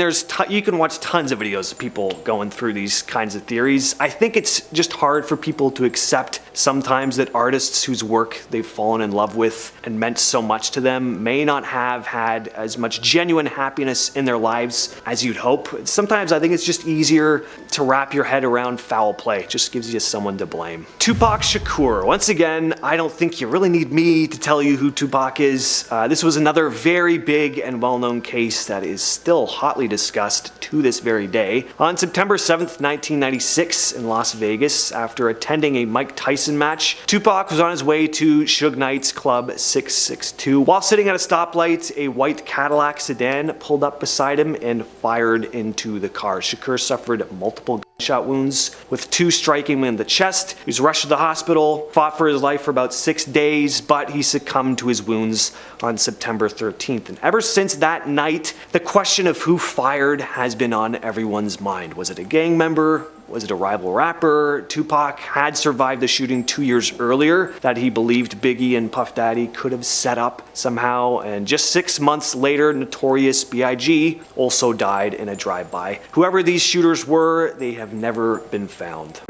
you can watch tons of videos of people going through these kinds of theories. I think it's just hard for people to accept sometimes that artists whose work they've fallen in love with and meant so much to them may not have had as much genuine happiness in their lives as you'd hope. Sometimes I think it's just easier to wrap your head around foul play. It just gives you someone to blame. Tupac Shakur. Once again, I don't think you really need me to tell you who Tupac is. This was another very big and well-known case that is still hotly discussed to this very day. On September 7th, 1996 in Las Vegas, after attending a Mike Tyson match, Tupac was on his way to Suge Knight's Club 662. While sitting at a stoplight, a white Cadillac sedan pulled up beside him and fired into the car. Shakur suffered multiple gunshot wounds, with 2 striking him in the chest. He was rushed to the hospital, fought for his life for about 6 days, but he succumbed to his wounds on September 13th. And ever since that night, the question of who fired has been on everyone's mind. Was it a gang member? Was it a rival rapper? Tupac had survived the shooting 2 years earlier that he believed Biggie and Puff Daddy could have set up somehow, and just 6 months later, Notorious B.I.G. also died in a drive-by. Whoever these shooters were, they have never been found.